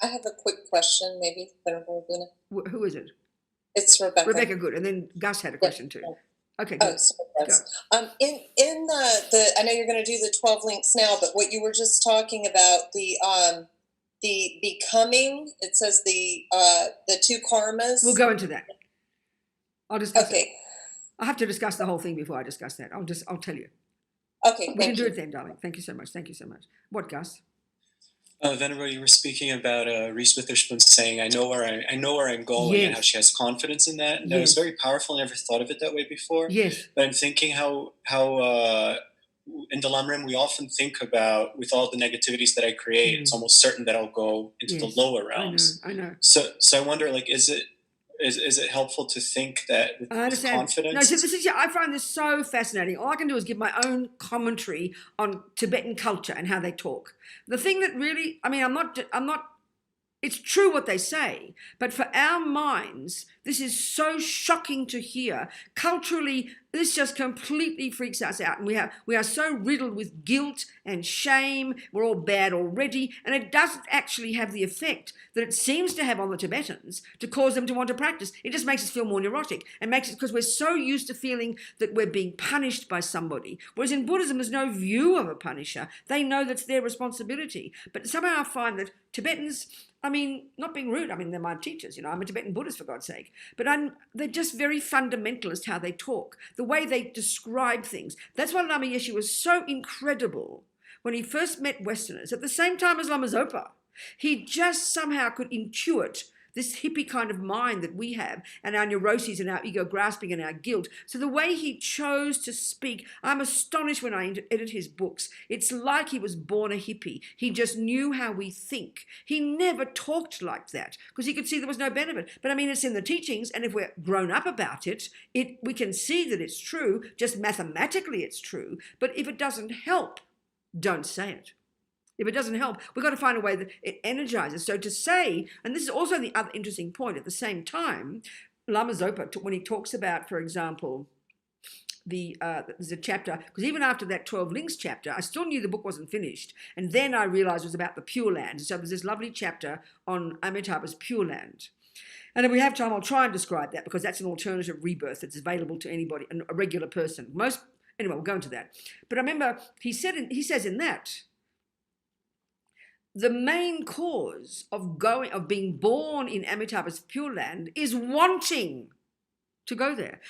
I have a quick question, maybe. Who is it? It's Rebecca. Rebecca, good. And then Gus had a question too. Okay, good. Oh, sorry, in the I know you're going to do the 12 links now, but what you were just talking about, the becoming, it says the 2 karmas. We'll go into that. I'll discuss it. I have to discuss the whole thing before I discuss that. I'll tell you. Okay, we can do it then, darling. Thank you so much. Thank you so much. What, Gus? Venerable, you were speaking about Reese Witherspoon saying, "I know where I'm going," yes. and how she has confidence in that. And that was very powerful. I never thought of it that way before. Yes. But I'm thinking how in the Lamrim we often think about, with all the negativities that I create, it's almost certain that I'll go into the lower realms. I know. So I wonder, like, is it helpful to think that with confidence? No, so I find this so fascinating. All I can do is give my own commentary on Tibetan culture and how they talk. The thing that really, I mean, I'm not, it's true what they say, but for our minds, this is so shocking to hear. Culturally, this just completely freaks us out. And we are so riddled with guilt and shame. We're all bad already. And it doesn't actually have the effect that it seems to have on the Tibetans to cause them to want to practice. It just makes us feel more neurotic and makes it, because we're so used to feeling that we're being punished by somebody. Whereas in Buddhism, there's no view of a punisher. They know that's their responsibility. But somehow I find that Tibetans, I mean, not being rude, I mean, they're my teachers, you know, I'm a Tibetan Buddhist for God's sake, but they're just very fundamentalist how they talk, the way they describe things. That's why Lama Yeshe was so incredible when he first met Westerners at the same time as Lama Zopa. He just somehow could intuit this hippie kind of mind that we have, and our neuroses and our ego grasping and our guilt. So the way he chose to speak, I'm astonished when I edit his books. It's like he was born a hippie. He just knew how we think. He never talked like that because he could see there was no benefit. But I mean, it's in the teachings, and if we're grown up about it, we can see that it's true. Just mathematically it's true. But if it doesn't help, don't say it. If it doesn't help, we've got to find a way that it energizes. So to say, and this is also the other interesting point, at the same time, Lama Zopa, when he talks about, for example, there's a chapter, because even after that 12 links chapter, I still knew the book wasn't finished. And then I realized it was about the Pure Land. So there's this lovely chapter on Amitabha's Pure Land. And if we have time, I'll try and describe that, because that's an alternative rebirth that's available to anybody, a regular person. Anyway, we'll go into that. But I remember he says in that, the main cause of being born in Amitabha's Pure Land is wanting to go there.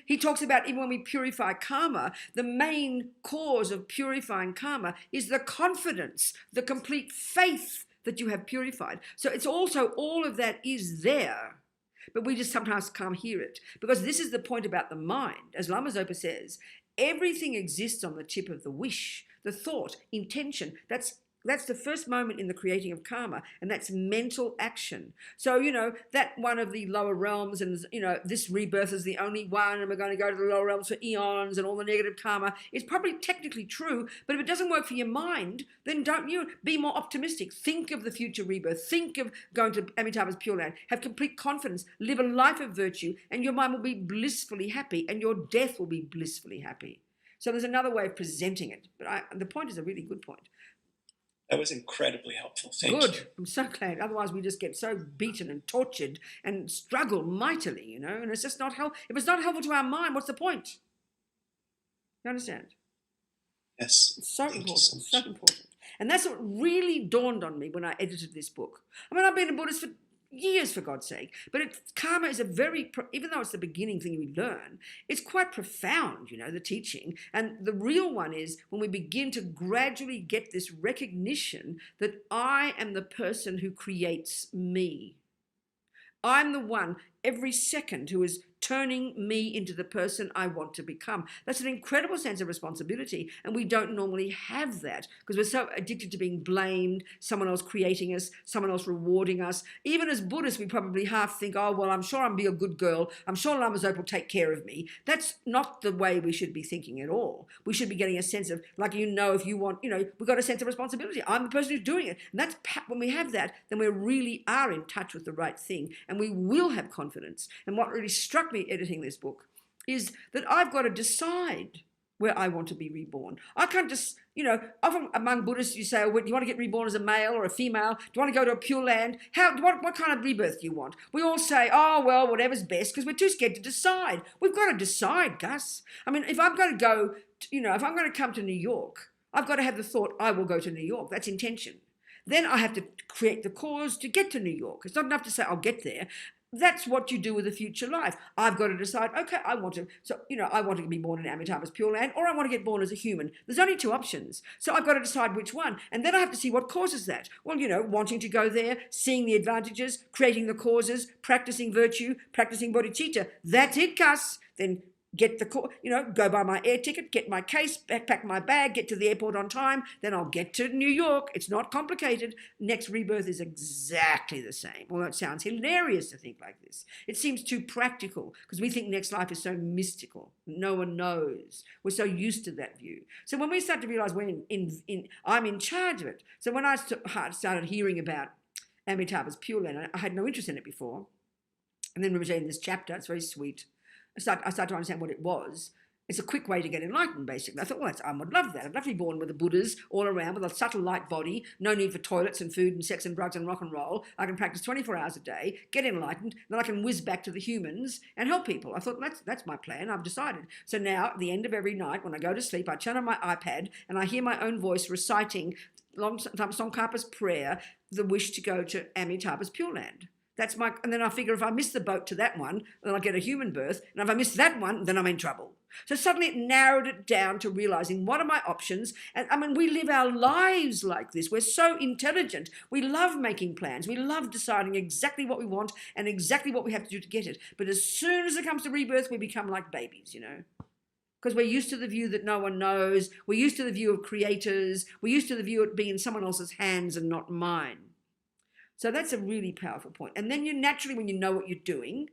He talks about, even when we purify karma, the main cause of purifying karma is the confidence, the complete faith that you have purified. So it's also, all of that is there, but we just sometimes can't hear it. Because this is the point about the mind. As Lama Zopa says, everything exists on the tip of the wish, the thought, intention. That's the first moment in the creating of karma, and that's mental action. So, you know, that one of the lower realms, and, you know, this rebirth is the only one, and we're going to go to the lower realms for eons, and all the negative karma is probably technically true, but if it doesn't work for your mind, then don't you be more optimistic. Think of the future rebirth. Think of going to Amitabha's Pure Land. Have complete confidence. Live a life of virtue, and your mind will be blissfully happy, and your death will be blissfully happy. So there's another way of presenting it, but the point is a really good point. That was incredibly helpful. Thank you. Good. I'm so glad. Otherwise, we just get so beaten and tortured and struggle mightily, you know, and it's just not helpful. If it's not helpful to our mind, what's the point? You understand? Yes. It's so Thank you important, so so much. important. And that's what really dawned on me when I edited this book. I mean, I've been a Buddhist for years, for God's sake, but karma is a very, even though it's the beginning thing we learn, it's quite profound, you know, the teaching. And the real one is when we begin to gradually get this recognition that I am the person who creates me. I'm the one every second who is turning me into the person I want to become. That's an incredible sense of responsibility, and we don't normally have that because we're so addicted to being blamed, someone else creating us, someone else rewarding us. Even as Buddhists, we probably half think, oh, well, I'm sure I'll be a good girl. I'm sure Lama Zopa will take care of me. That's not the way we should be thinking at all. We should be getting a sense of, like, you know, if you want, you know, we've got a sense of responsibility. I'm the person who's doing it. And that's when we have that, then we really are in touch with the right thing, and we will have confidence. And what really struck me editing this book is that I've got to decide where I want to be reborn. I can't just, you know, often among Buddhists you say, oh, do you want to get reborn as a male or a female? Do you want to go to a Pure Land? What kind of rebirth do you want? We all say, oh, well, whatever's best, because we're too scared to decide. We've got to decide, Gus. I mean, if I'm going to go, you know, if I'm going to come to New York, I've got to have the thought, I will go to New York. That's intention. Then I have to create the cause to get to New York. It's not enough to say, I'll get there. That's what you do with a future life. I've got to decide, okay, I want to be born in Amitabha's Pure Land, or I want to get born as a human. There's only two options. So I've got to decide which one. And then I have to see what causes that. Well, you know, wanting to go there, seeing the advantages, creating the causes, practicing virtue, practicing bodhicitta. That's it, Gus. Then get the, you know, go buy my air ticket, get my case, backpack my bag, get to the airport on time, then I'll get to New York. It's not complicated. Next rebirth is exactly the same. Although it sounds hilarious to think like this. It seems too practical because we think next life is so mystical. No one knows. We're so used to that view. So when we start to realize I'm in charge of it. So when I started hearing about Amitabha's Pure Land, I had no interest in it before. And then we were in this chapter, it's very sweet. I started to understand what it was. It's a quick way to get enlightened, basically. I thought, well, I would love that. I'd love to be born with the Buddhas all around, with a subtle light body, no need for toilets and food and sex and drugs and rock and roll. I can practice 24 hours a day, get enlightened, then I can whiz back to the humans and help people. I thought, that's my plan. I've decided. So now, at the end of every night, when I go to sleep, I turn on my iPad and I hear my own voice reciting Tsongkhapa's prayer, the wish to go to Amitabha's Pure Land. That's and then I figure if I miss the boat to that one, then I'll get a human birth. And if I miss that one, then I'm in trouble. So suddenly it narrowed it down to realizing what are my options. And I mean, we live our lives like this. We're so intelligent. We love making plans. We love deciding exactly what we want and exactly what we have to do to get it. But as soon as it comes to rebirth, we become like babies, you know. Because we're used to the view that no one knows. We're used to the view of creators. We're used to the view of it being in someone else's hands and not mine. So that's a really powerful point. And then you naturally, when you know what you're doing,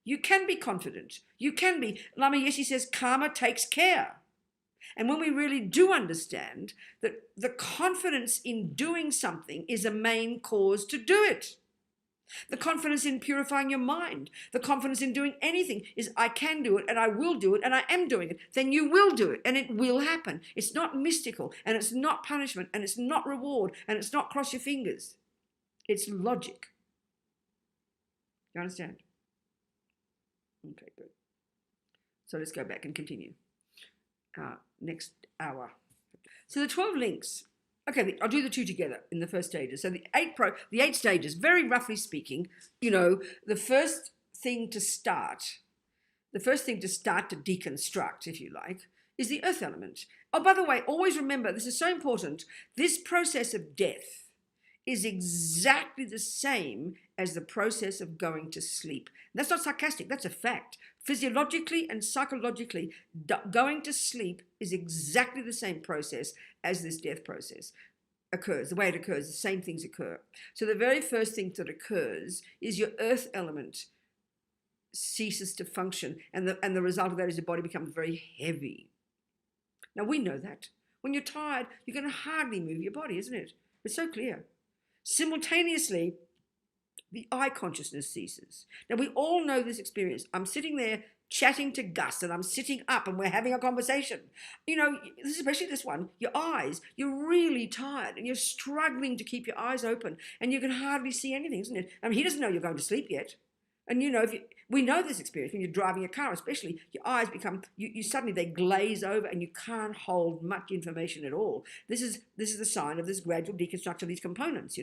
you can be confident. You can be. Lama Yeshe says karma takes care. And when we really do understand that the confidence in doing something is a main cause to do it. The confidence in purifying your mind, the confidence in doing anything is I can do it and I will do it and I am doing it. Then you will do it and it will happen. It's not mystical and it's not punishment and it's not reward and it's not cross your fingers. It's logic. You understand? Okay, good. So let's go back and continue. Next hour. So the 12 links. Okay, I'll do the two together in the first stages. So the eight stages, very roughly speaking, you know, the first thing to start to deconstruct, if you like, is the earth element. Oh, by the way, always remember, this is so important, this process of death is exactly the same as the process of going to sleep. That's not sarcastic, that's a fact. Physiologically and psychologically, going to sleep is exactly the same process as this death process occurs. The way it occurs, the same things occur. So the very first thing that occurs is your earth element ceases to function, and the result of that is your body becomes very heavy. Now we know that. When you're tired, you can hardly move your body, isn't it? It's so clear. Simultaneously, the I consciousness ceases. Now, we all know this experience. I'm sitting there chatting to Gus, and I'm sitting up, and we're having a conversation. You know, especially this one, your eyes, you're really tired, and you're struggling to keep your eyes open, and you can hardly see anything, isn't it? I mean, he doesn't know you're going to sleep yet. And we know this experience when you're driving a car, especially your eyes become, you suddenly they glaze over and you can't hold much information at all. This is the sign of this gradual deconstruction of these components,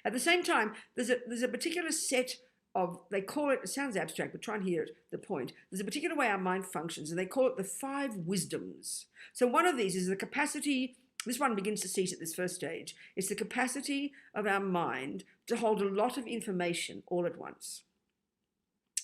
At the same time, there's a particular set of, they call it sounds abstract, but try and hear the point. There's a particular way our mind functions, and they call it the 5 wisdoms. So one of these is the capacity, this one begins to cease at this first stage. It's the capacity of our mind to hold a lot of information all at once.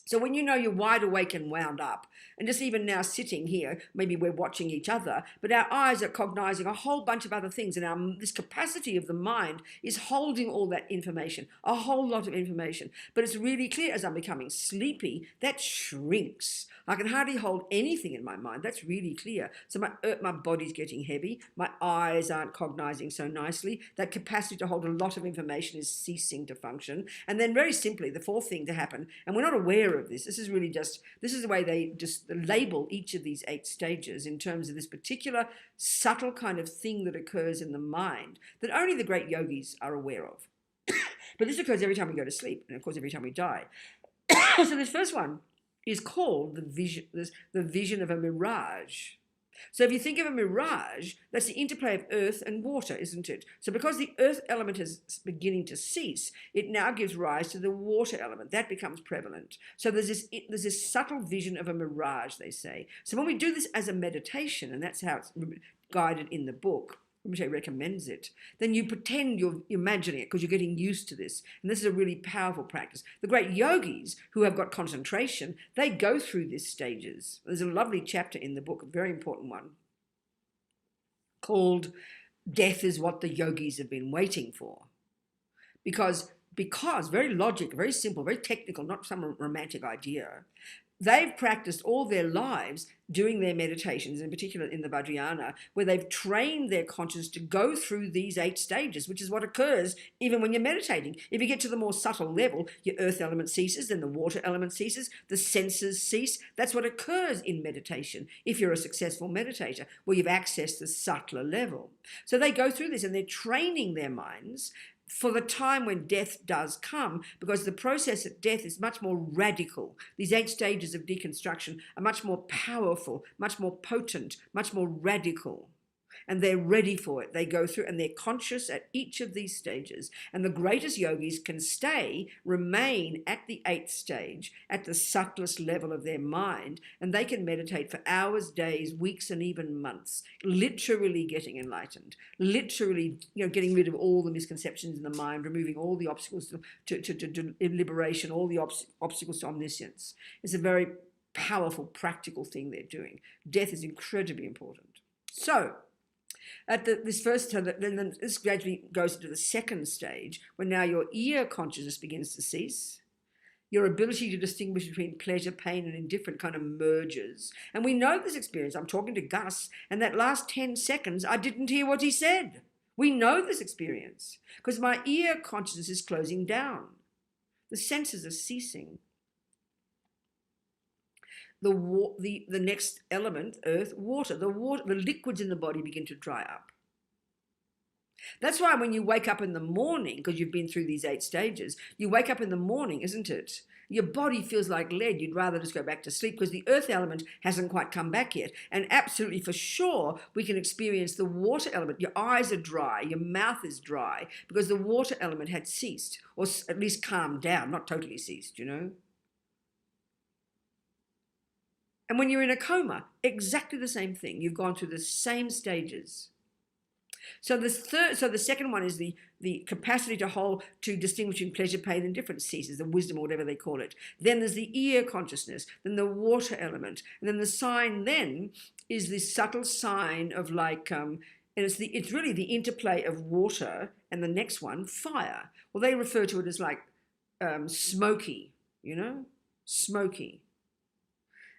So when you're wide awake and wound up, and just even now sitting here, maybe we're watching each other, but our eyes are cognizing a whole bunch of other things, and this capacity of the mind is holding all that information, a whole lot of information. But it's really clear as I'm becoming sleepy, that shrinks. I can hardly hold anything in my mind. That's really clear. So my body's getting heavy. My eyes aren't cognizing so nicely. That capacity to hold a lot of information is ceasing to function. And then very simply, the 4th thing to happen, and we're not aware of this. This is the way they just label each of these 8 stages in terms of this particular subtle kind of thing that occurs in the mind that only the great yogis are aware of. But this occurs every time we go to sleep, and of course every time we die. So this first one is called the vision of a mirage. So if you think of a mirage, that's the interplay of earth and water, isn't it? So because the earth element is beginning to cease, it now gives rise to the water element. That becomes prevalent. So there's this subtle vision of a mirage, they say. So when we do this as a meditation, and that's how it's guided in the book, Rinpoche recommends it, then you pretend you're imagining it because you're getting used to this. And this is a really powerful practice. The great yogis who have got concentration, they go through these stages. There's a lovely chapter in the book, a very important one, called Death is What the Yogis Have Been Waiting For. Because very logical, very simple, very technical, not some romantic idea, they've practiced all their lives doing their meditations, in particular in the Vajrayana, where they've trained their consciousness to go through these 8 stages, which is what occurs even when you're meditating. If you get to the more subtle level, your earth element ceases, then the water element ceases, the senses cease. That's what occurs in meditation, if you're a successful meditator, where you've accessed the subtler level. So they go through this and they're training their minds for the time when death does come, because the process of death is much more radical. These 8 stages of deconstruction are much more powerful, much more potent, much more radical. And they're ready for it. They go through and they're conscious at each of these stages. And the greatest yogis can remain at the 8th stage, at the subtlest level of their mind, and they can meditate for hours, days, weeks, and even months, literally getting enlightened, literally getting rid of all the misconceptions in the mind, removing all the obstacles to liberation, all the obstacles to omniscience. It's a very powerful, practical thing they're doing. Death is incredibly important. So, at this gradually goes into the 2nd stage, when now your ear consciousness begins to cease. Your ability to distinguish between pleasure, pain, and indifferent kind of merges. And we know this experience. I'm talking to Gus, and that last 10 seconds, I didn't hear what he said. We know this experience because my ear consciousness is closing down. The senses are ceasing. The next element, earth, water. The liquids in the body begin to dry up. That's why when you wake up in the morning, because you've been through these 8 stages, you wake up in the morning, isn't it? Your body feels like lead. You'd rather just go back to sleep because the earth element hasn't quite come back yet. And absolutely for sure, we can experience the water element. Your eyes are dry, your mouth is dry, because the water element had ceased, or at least calmed down, not totally ceased, And when you're in a coma, exactly the same thing. You've gone through the same stages. So the second one is the capacity to distinguish between pleasure, pain, and different ceases, the wisdom or whatever they call it. Then there's the ear consciousness, then the water element, and then the sign then is this subtle sign of and it's really the interplay of water and the next one, fire. Well, they refer to it as smoky, smoky.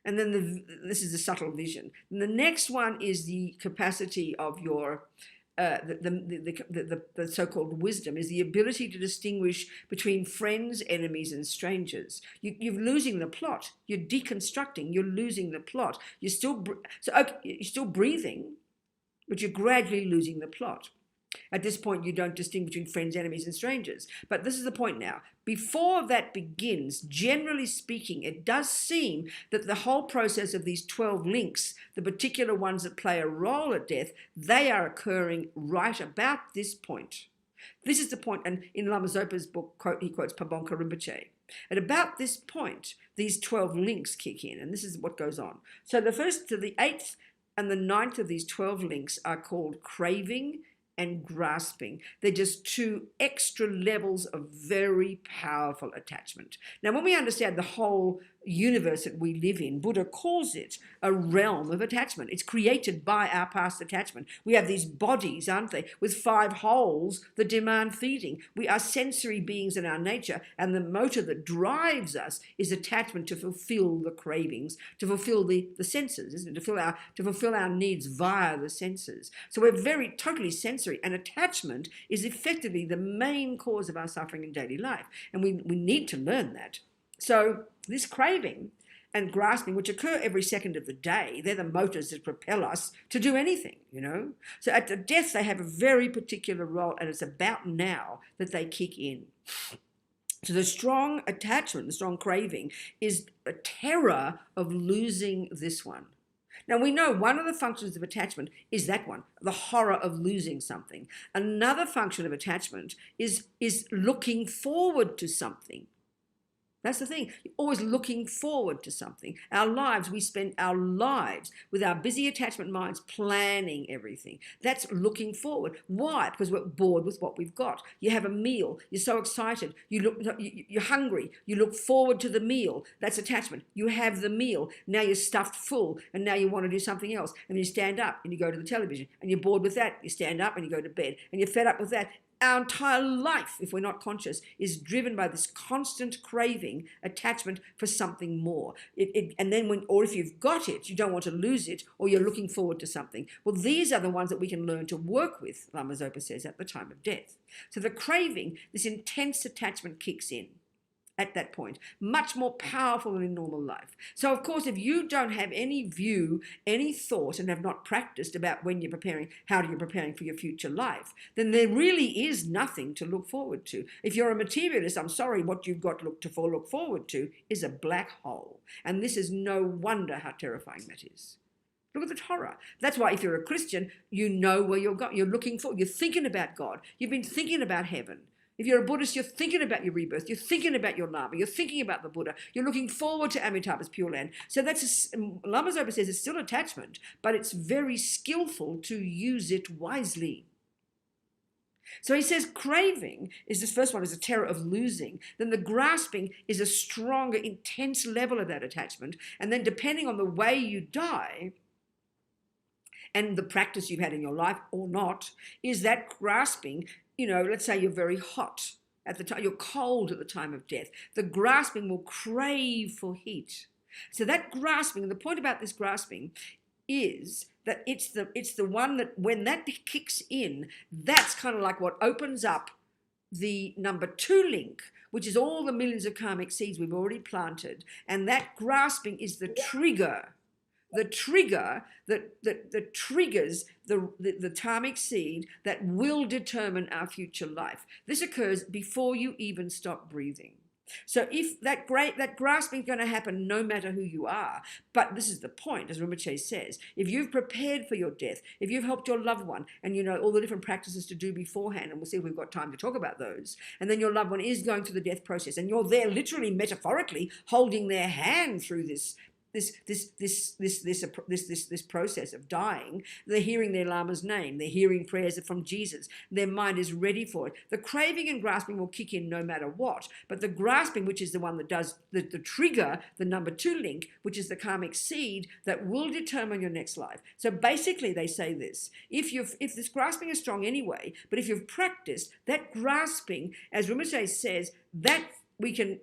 And then this is the subtle vision. And the next one is the capacity of your, the so-called wisdom, is the ability to distinguish between friends, enemies, and strangers. You're losing the plot. You're deconstructing. You're losing the plot. You're still breathing, but you're gradually losing the plot. At this point, you don't distinguish between friends, enemies, and strangers. But this is the point now. Before that begins, generally speaking, it does seem that the whole process of these 12 links, the particular ones that play a role at death, they are occurring right about this point. This is the point, and in Lama Zopa's book, he quotes Pabonka Rinpoche. At about this point, these 12 links kick in, and this is what goes on. So the first to the 8th and the 9th of these 12 links are called craving and grasping. They're just two extra levels of very powerful attachment. Now, when we understand the whole universe that we live in, Buddha calls it a realm of attachment. It's created by our past attachment. We have these bodies, aren't they, with 5 holes that demand feeding. We are sensory beings in our nature, and the motor that drives us is attachment to fulfill the cravings, to fulfill the senses, isn't it? To fulfill our needs via the senses. So we're very totally sensory, and attachment is effectively the main cause of our suffering in daily life, and we need to learn that. So this craving and grasping, which occur every second of the day, they're the motors that propel us to do anything, you know. So at the death, they have a very particular role, and it's about now that they kick in. So the strong attachment, the strong craving, is a terror of losing this one. Now, we know one of the functions of attachment is that one, the horror of losing something. Another function of attachment is looking forward to something. That's the thing. You're always looking forward to something. Our lives, we spend our lives with our busy attachment minds planning everything. That's looking forward. Why? Because we're bored with what we've got. You have a meal. You're so excited. You're hungry. You look forward to the meal. That's attachment. You have the meal. Now you're stuffed full, and now you want to do something else. And you stand up and you go to the television, and you're bored with that. You stand up and you go to bed, and you're fed up with that. Our entire life, if we're not conscious, is driven by this constant craving, attachment for something more. And then or if you've got it, you don't want to lose it, or you're looking forward to something. Well, these are the ones that we can learn to work with, Lama Zopa says, at the time of death. So the craving, this intense attachment kicks in at that point, much more powerful than in normal life. So, of course, if you don't have any view, any thought, and have not practiced about when you're preparing, how you're preparing for your future life, then there really is nothing to look forward to. If you're a materialist, I'm sorry, what you've got to look forward to is a black hole. And this is no wonder how terrifying that is. Look at the horror. That's why if you're a Christian, you know where you're going. You're looking forward. You're thinking about God. You've been thinking about heaven. If you're a Buddhist, you're thinking about your rebirth. You're thinking about your Lama. You're thinking about the Buddha. You're looking forward to Amitabha's Pure Land. So Lama Zopa says it's still attachment, but it's very skillful to use it wisely. So he says craving is this first one, is a terror of losing. Then the grasping is a stronger, intense level of that attachment. And then depending on the way you die and the practice you've had in your life or not, is that grasping. You know, let's say you're very hot at the time, you're cold at the time of death. The grasping will crave for heat. So that grasping, the point about this grasping is that it's the one that when that kicks in, that's kind of like what opens up the number 2 link, which is all the millions of karmic seeds we've already planted. And that grasping is the trigger. The trigger that triggers the karmic seed that will determine our future life. This occurs before you even stop breathing. So if that grasping is going to happen no matter who you are, but this is the point, as Rinpoche says, if you've prepared for your death, if you've helped your loved one, and you know all the different practices to do beforehand, and we'll see if we've got time to talk about those, and then your loved one is going through the death process, and you're there literally, metaphorically, holding their hand through this process of dying. They're hearing their Lama's name. They're hearing prayers from Jesus. Their mind is ready for it. The craving and grasping will kick in no matter what. But the grasping, which is the one that does the trigger, the number 2 link, which is the karmic seed that will determine your next life. So basically they say this, if this grasping is strong anyway, but if you've practiced, that grasping, as Rinpoche says, that we can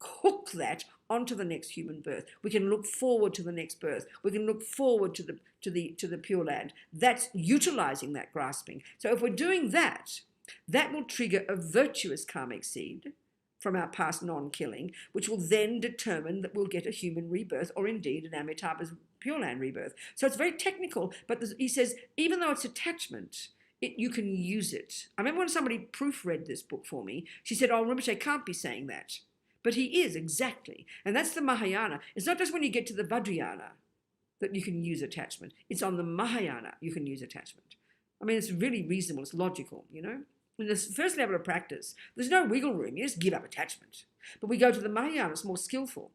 hook that onto the next human birth. We can look forward to the next birth. We can look forward to the Pure Land. That's utilizing that grasping. So if we're doing that, that will trigger a virtuous karmic seed from our past non-killing, which will then determine that we'll get a human rebirth, or indeed an Amitabha's Pure Land rebirth. So it's very technical, but he says even though it's attachment, you can use it. I remember when somebody proofread this book for me, she said, oh, Rinpoche can't be saying that. But he is, exactly. And that's the Mahayana. It's not just when you get to the Vajrayana that you can use attachment. It's on the Mahayana you can use attachment. I mean, it's really reasonable. It's logical, you know. In the first level of practice, there's no wiggle room. You just give up attachment. But we go to the Mahayana, it's more skillful.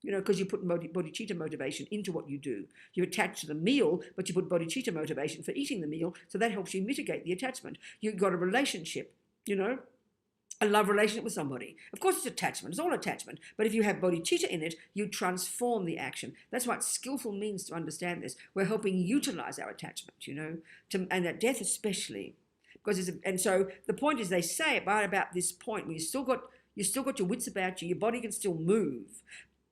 You know, because you put bodhicitta motivation into what you do. You attach to the meal, but you put bodhicitta motivation for eating the meal, so that helps you mitigate the attachment. You've got a relationship, you know, a love relationship with somebody. Of course it's attachment, it's all attachment, but if you have bodhicitta in it, you transform the action. That's what skillful means to understand this. We're helping utilize our attachment, you know, and at death especially. Because and so the point is, they say about this point where you still got your wits about you, your body can still move.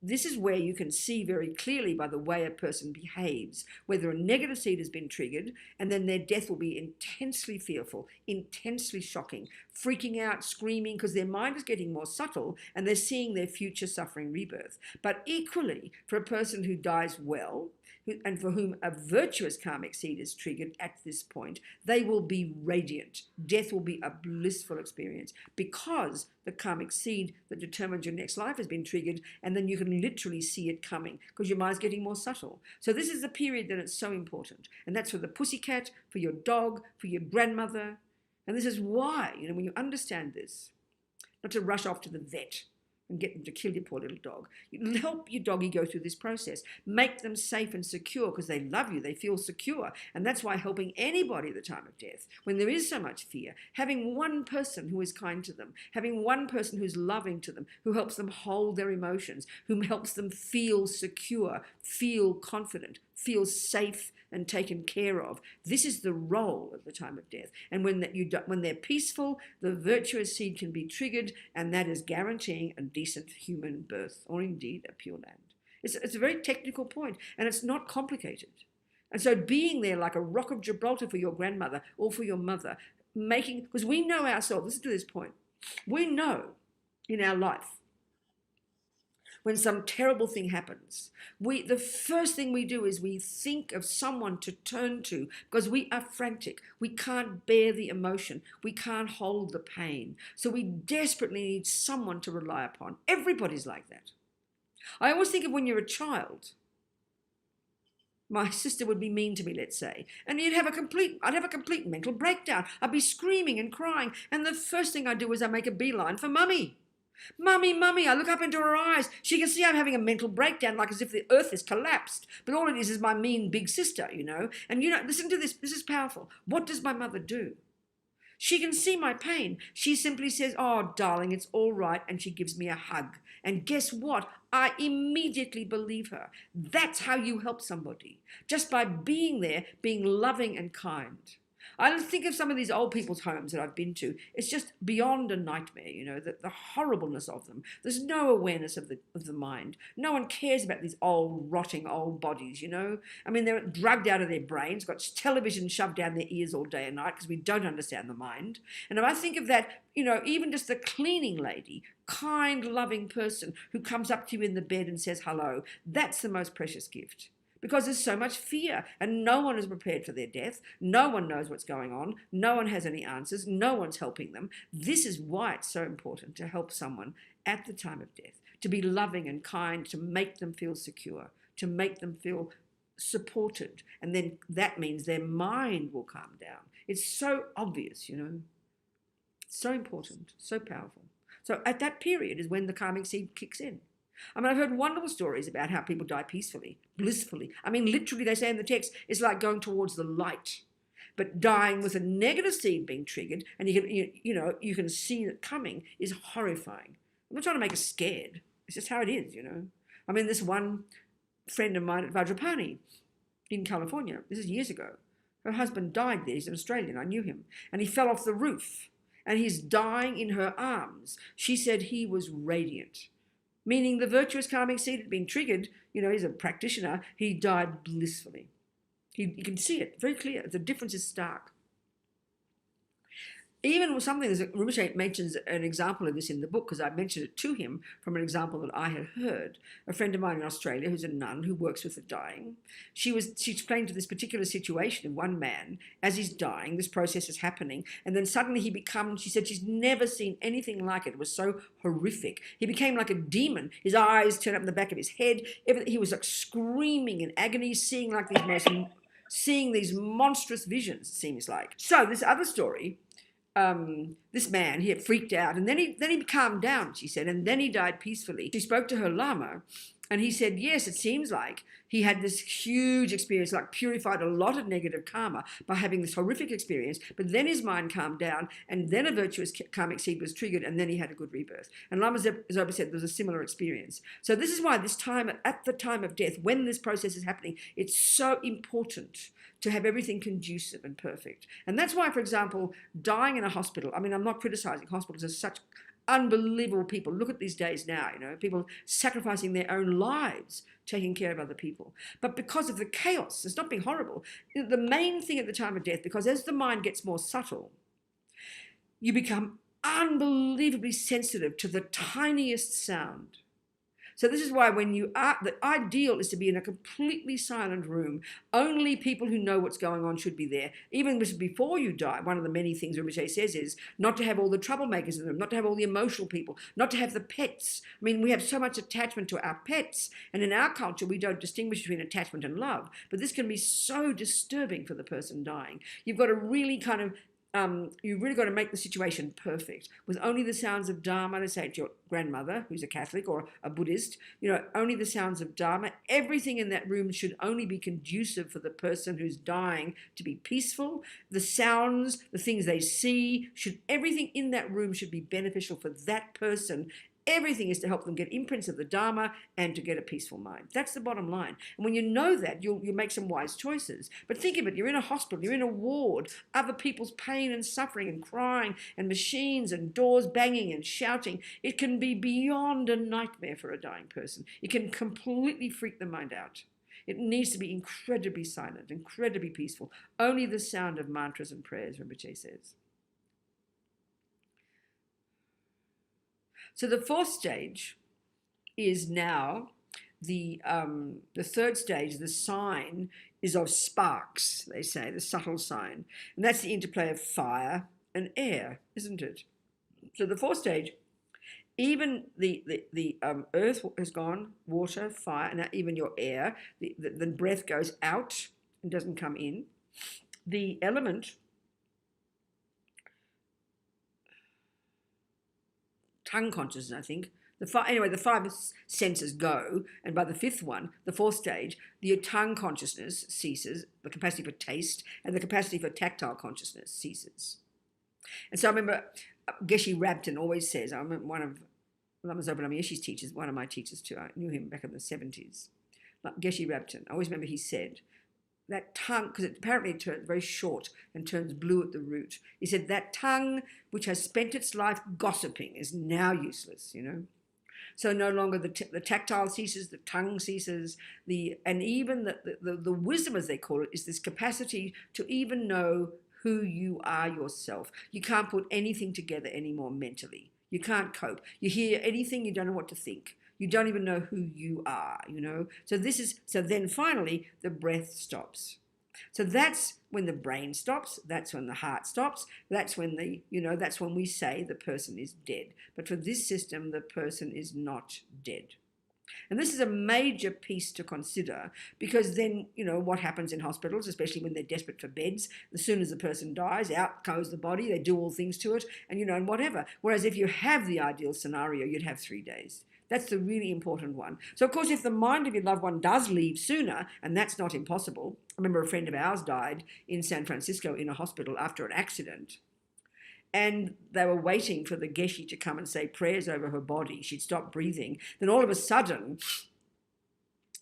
This is where you can see very clearly by the way a person behaves, whether a negative seed has been triggered, and then their death will be intensely fearful, intensely shocking, freaking out, screaming, because their mind is getting more subtle and they're seeing their future suffering rebirth. But equally, for a person who dies well, and for whom a virtuous karmic seed is triggered at this point, they will be radiant. Death will be a blissful experience because the karmic seed that determines your next life has been triggered, and then you can literally see it coming because your mind's getting more subtle. So this is the period that it's so important. And that's for the pussycat, for your dog, for your grandmother. And this is why, you know, when you understand this, not to rush off to the vet and get them to kill your poor little dog. You help your doggy go through this process. Make them safe and secure because they love you. They feel secure. And that's why helping anybody at the time of death, when there is so much fear, having one person who is kind to them, having one person who's loving to them, who helps them hold their emotions, who helps them feel secure, feel confident, feel safe and taken care of. This is the role at the time of death. And when they're peaceful, the virtuous seed can be triggered, and that is guaranteeing a decent human birth, or indeed a pure land. It's a very technical point, and it's not complicated. And so being there like a rock of Gibraltar for your grandmother or for your mother, because we know ourselves, listen to this point, we know in our life, when some terrible thing happens, the first thing we do is we think of someone to turn to because we are frantic. We can't bear the emotion. We can't hold the pain. So we desperately need someone to rely upon. Everybody's like that. I always think of when you're a child. My sister would be mean to me, let's say, and I'd have a complete mental breakdown. I'd be screaming and crying, and the first thing I do is I make a beeline for Mummy. Mummy, Mummy, I look up into her eyes. She can see I'm having a mental breakdown, like as if the earth has collapsed. But all it is my mean big sister, you know. And, you know, listen to this. This is powerful. What does my mother do? She can see my pain. She simply says, oh, darling, it's all right. And she gives me a hug. And guess what? I immediately believe her. That's how you help somebody. Just by being there, being loving and kind. I think of some of these old people's homes that I've been to. It's just beyond a nightmare, you know, the horribleness of them. There's no awareness of the mind. No one cares about these old, rotting old bodies, you know. I mean, they're drugged out of their brains, got television shoved down their ears all day and night because we don't understand the mind. And if I think of that, you know, even just the cleaning lady, kind, loving person who comes up to you in the bed and says hello, that's the most precious gift. Because there's so much fear and no one is prepared for their death. No one knows what's going on. No one has any answers. No one's helping them. This is why it's so important to help someone at the time of death, to be loving and kind, to make them feel secure, to make them feel supported. And then that means their mind will calm down. It's so obvious, you know, so important, so powerful. So at that period is when the karmic seed kicks in. I mean, I've heard wonderful stories about how people die peacefully, blissfully. I mean, literally, they say in the text, it's like going towards the light. But dying with a negative seed being triggered, and you can see it coming, is horrifying. I'm not trying to make us scared. It's just how it is, you know. I mean, this one friend of mine at Vajrapani in California, this is years ago, her husband died there. He's an Australian. I knew him. And he fell off the roof, and he's dying in her arms. She said he was radiant. Meaning the virtuous karmic seed had been triggered. You know, he's a practitioner. He died blissfully. You can see it very clear. The difference is stark. even with something that Rinpoche mentions an example of this in the book, because I mentioned it to him from an example that I had heard. A friend of mine in Australia, who's a nun who works with the dying, she explained to this particular situation of one man as he's dying, this process is happening, and then suddenly she said she's never seen anything like it. It was so horrific. He became like a demon. His eyes turned up in the back of his head. He was like screaming in agony, seeing these monstrous visions, it seems like. So this other story, this man, he had freaked out, and then he calmed down, she said, and then he died peacefully. She spoke to her lama, and he said, yes, it seems like he had this huge experience, like purified a lot of negative karma by having this horrific experience, but then his mind calmed down, and then a virtuous karmic seed was triggered, and then he had a good rebirth. And Lama Zopa said there was a similar experience. So this is why at the time of death, when this process is happening, it's so important to have everything conducive and perfect. And that's why, for example, dying in a hospital, I mean, I'm not criticizing hospitals as such unbelievable people. Look at these days now, people sacrificing their own lives, taking care of other people. But because of the chaos, it's not being horrible. The main thing at the time of death, because as the mind gets more subtle, you become unbelievably sensitive to the tiniest sound. So this is why the ideal is to be in a completely silent room. Only people who know what's going on should be there. Even before you die, one of the many things Rinpoche says is not to have all the troublemakers in the room, not to have all the emotional people, not to have the pets. I mean, we have so much attachment to our pets, and in our culture, we don't distinguish between attachment and love. But this can be so disturbing for the person dying. You've got to really you've really got to make the situation perfect with only the sounds of Dharma. To say to your grandmother, who's a Catholic or a Buddhist, only the sounds of Dharma. Everything in that room should only be conducive for the person who's dying to be peaceful. The sounds, the things they see, everything in that room should be beneficial for that person. Everything is to help them get imprints of the Dharma and to get a peaceful mind. That's the bottom line. And when you know that, you'll make some wise choices. But think of it, you're in a hospital, you're in a ward, other people's pain and suffering and crying and machines and doors banging and shouting. It can be beyond a nightmare for a dying person. It can completely freak the mind out. It needs to be incredibly silent, incredibly peaceful. Only the sound of mantras and prayers, Rinpoche says. So the fourth stage is now the third stage. The sign is of sparks, they say, the subtle sign. And that's the interplay of fire and air, isn't it? So the fourth stage, even the earth has gone, water, fire, and even your air, the breath goes out and doesn't come in. The element, tongue consciousness, I think. The five senses go, and by the fifth one, the fourth stage, the tongue consciousness ceases, the capacity for taste, and the capacity for tactile consciousness ceases. And so I remember Geshe Rabten always says, I remember one of Lama Zopa Yeshe's teachers, one of my teachers too, I knew him back in the 70s, Geshe Rabten, I always remember he said, that tongue, because it apparently turns very short and turns blue at the root. He said that tongue, which has spent its life gossiping, is now useless, So no longer the tactile ceases, the tongue ceases, and even the wisdom, as they call it, is this capacity to even know who you are yourself. You can't put anything together anymore mentally. You can't cope. You hear anything, you don't know what to think. You don't even know who you are, So then finally the breath stops. So that's when the brain stops. That's when the heart stops. That's when that's when we say the person is dead. But for this system, the person is not dead. And this is a major piece to consider, because then, what happens in hospitals, especially when they're desperate for beds, as soon as the person dies, out goes the body, they do all things to it, and whatever. Whereas if you have the ideal scenario, you'd have 3 days. That's the really important one. So, of course, if the mind of your loved one does leave sooner, and that's not impossible. I remember a friend of ours died in San Francisco in a hospital after an accident. And they were waiting for the Geshe to come and say prayers over her body. She'd stopped breathing. Then all of a sudden,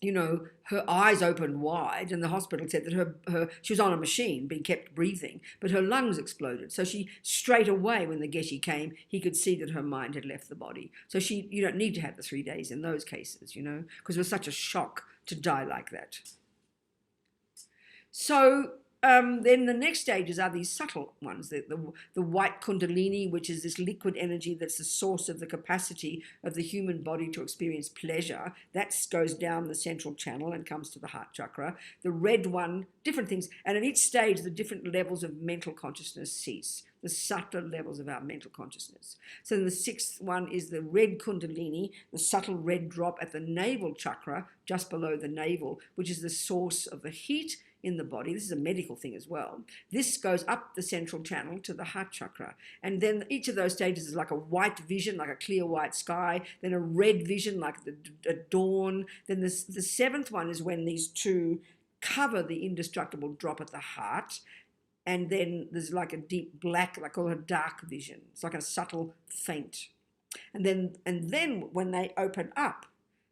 her eyes opened wide, and the hospital said that she was on a machine being kept breathing, but her lungs exploded. So she straight away, when the Geshe came, he could see that her mind had left the body. So you don't need to have the 3 days in those cases, because it was such a shock to die like that. So then the next stages are these subtle ones, the white kundalini, which is this liquid energy that's the source of the capacity of the human body to experience pleasure. That goes down the central channel and comes to the heart chakra. The red one, different things. And at each stage, the different levels of mental consciousness cease, the subtler levels of our mental consciousness. So the sixth one is the red kundalini, the subtle red drop at the navel chakra, just below the navel, which is the source of the heat in the body. This is a medical thing as well. This goes up the central channel to the heart chakra. And then each of those stages is like a white vision, like a clear white sky, then a red vision, like a dawn. Then the seventh one is when these two cover the indestructible drop at the heart. And then there's like a deep black, like a dark vision. It's like a subtle faint. And then when they open up,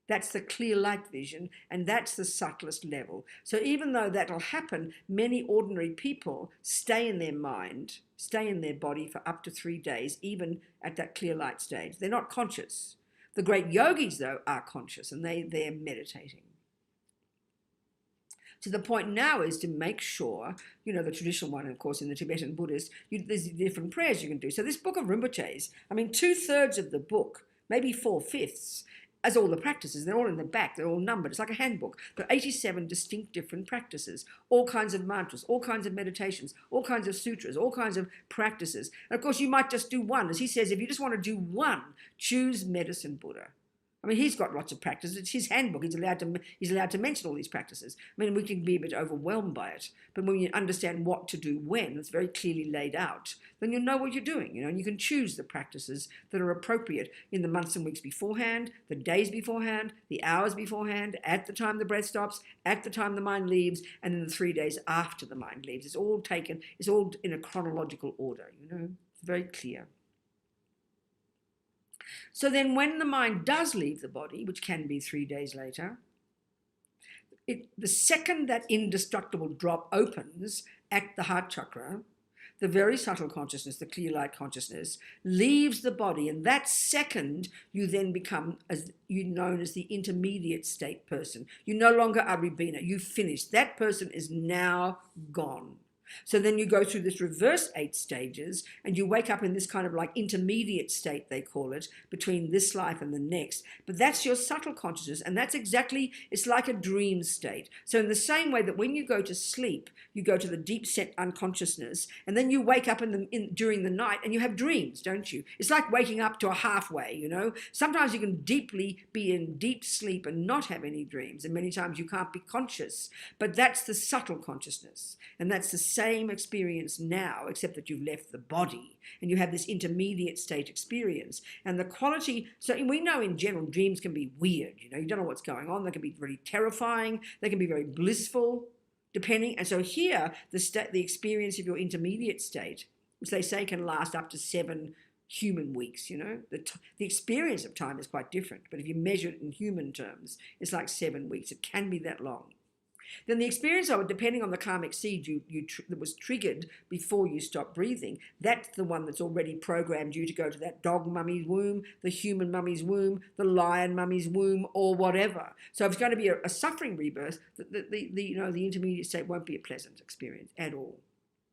that's the clear light vision, and that's the subtlest level. So even though that'll happen, many ordinary people stay in their mind, stay in their body for up to 3 days, even at that clear light stage. They're not conscious. The great yogis, though, are conscious, and they're meditating. So the point now is to make sure, the traditional one, of course, in the Tibetan Buddhist, there's different prayers you can do. So this book of Rinpoche's, 2/3 of the book, maybe 4/5, as all the practices, they're all in the back, they're all numbered. It's like a handbook. There are 87 distinct different practices, all kinds of mantras, all kinds of meditations, all kinds of sutras, all kinds of practices. And of course, you might just do one. As he says, if you just want to do one, choose Medicine Buddha. He's got lots of practices. It's his handbook. He's allowed to mention all these practices. We can be a bit overwhelmed by it. But when you understand what to do when, it's very clearly laid out, then you'll know what you're doing, and you can choose the practices that are appropriate in the months and weeks beforehand, the days beforehand, the hours beforehand, at the time the breath stops, at the time the mind leaves, and then the 3 days after the mind leaves. It's all in a chronological order, It's very clear. So then when the mind does leave the body, which can be 3 days later, the second that indestructible drop opens at the heart chakra, the very subtle consciousness, the clear light consciousness, leaves the body. And that second, you then become known as the intermediate state person. You no longer are Ribina. You've finished. That person is now gone. So then you go through this reverse 8 stages and you wake up in this kind of like intermediate state, they call it, between this life and the next. But that's your subtle consciousness, and it's like a dream state. So in the same way that when you go to sleep, you go to the deep set unconsciousness, and then you wake up during the night and you have dreams, don't you? It's like waking up to a halfway, Sometimes you can deeply be in deep sleep and not have any dreams, and many times you can't be conscious. But that's the subtle consciousness, and that's the same experience now, except that you've left the body and you have this intermediate state experience. And the quality, so we know in general dreams can be weird, you don't know what's going on. They can be really terrifying, they can be very blissful, depending. And so here, the experience of your intermediate state, which they say can last up to 7 human weeks, the experience of time is quite different, but if you measure it in human terms, it's like 7 weeks. It can be that long. Then the experience of it, depending on the karmic seed that was triggered before you stop breathing, that's the one that's already programmed you to go to that dog mummy's womb, the human mummy's womb, the lion mummy's womb, or whatever. So if it's going to be a suffering rebirth, the intermediate state won't be a pleasant experience at all.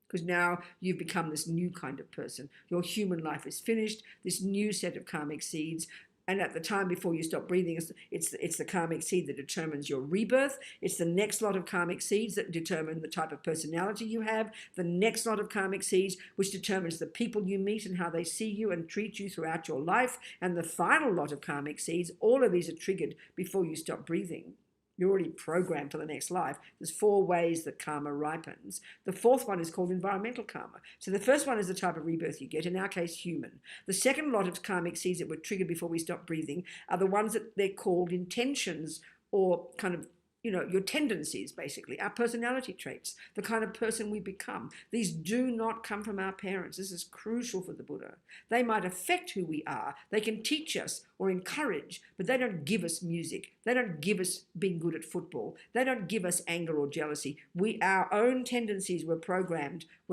Because now you've become this new kind of person. Your human life is finished, this new set of karmic seeds. And at the time before you stop breathing, it's the karmic seed that determines your rebirth. It's the next lot of karmic seeds that determine the type of personality you have. The next lot of karmic seeds, which determines the people you meet and how they see you and treat you throughout your life. And the final lot of karmic seeds, all of these are triggered before you stop breathing. You're already programmed for the next life. There's 4 ways that karma ripens. The 4th one is called environmental karma. So the first one is the type of rebirth you get, in our case, human. The second lot of karmic seeds that were triggered before we stop breathing are the ones that they're called intentions, or kind of, your tendencies, basically, our personality traits, the kind of person we become. These do not come from our parents. This is crucial for the Buddha. They might affect who we are. They can teach us or encourage, but they don't give us music. They don't give us being good at football. They don't give us anger or jealousy. Our own tendencies were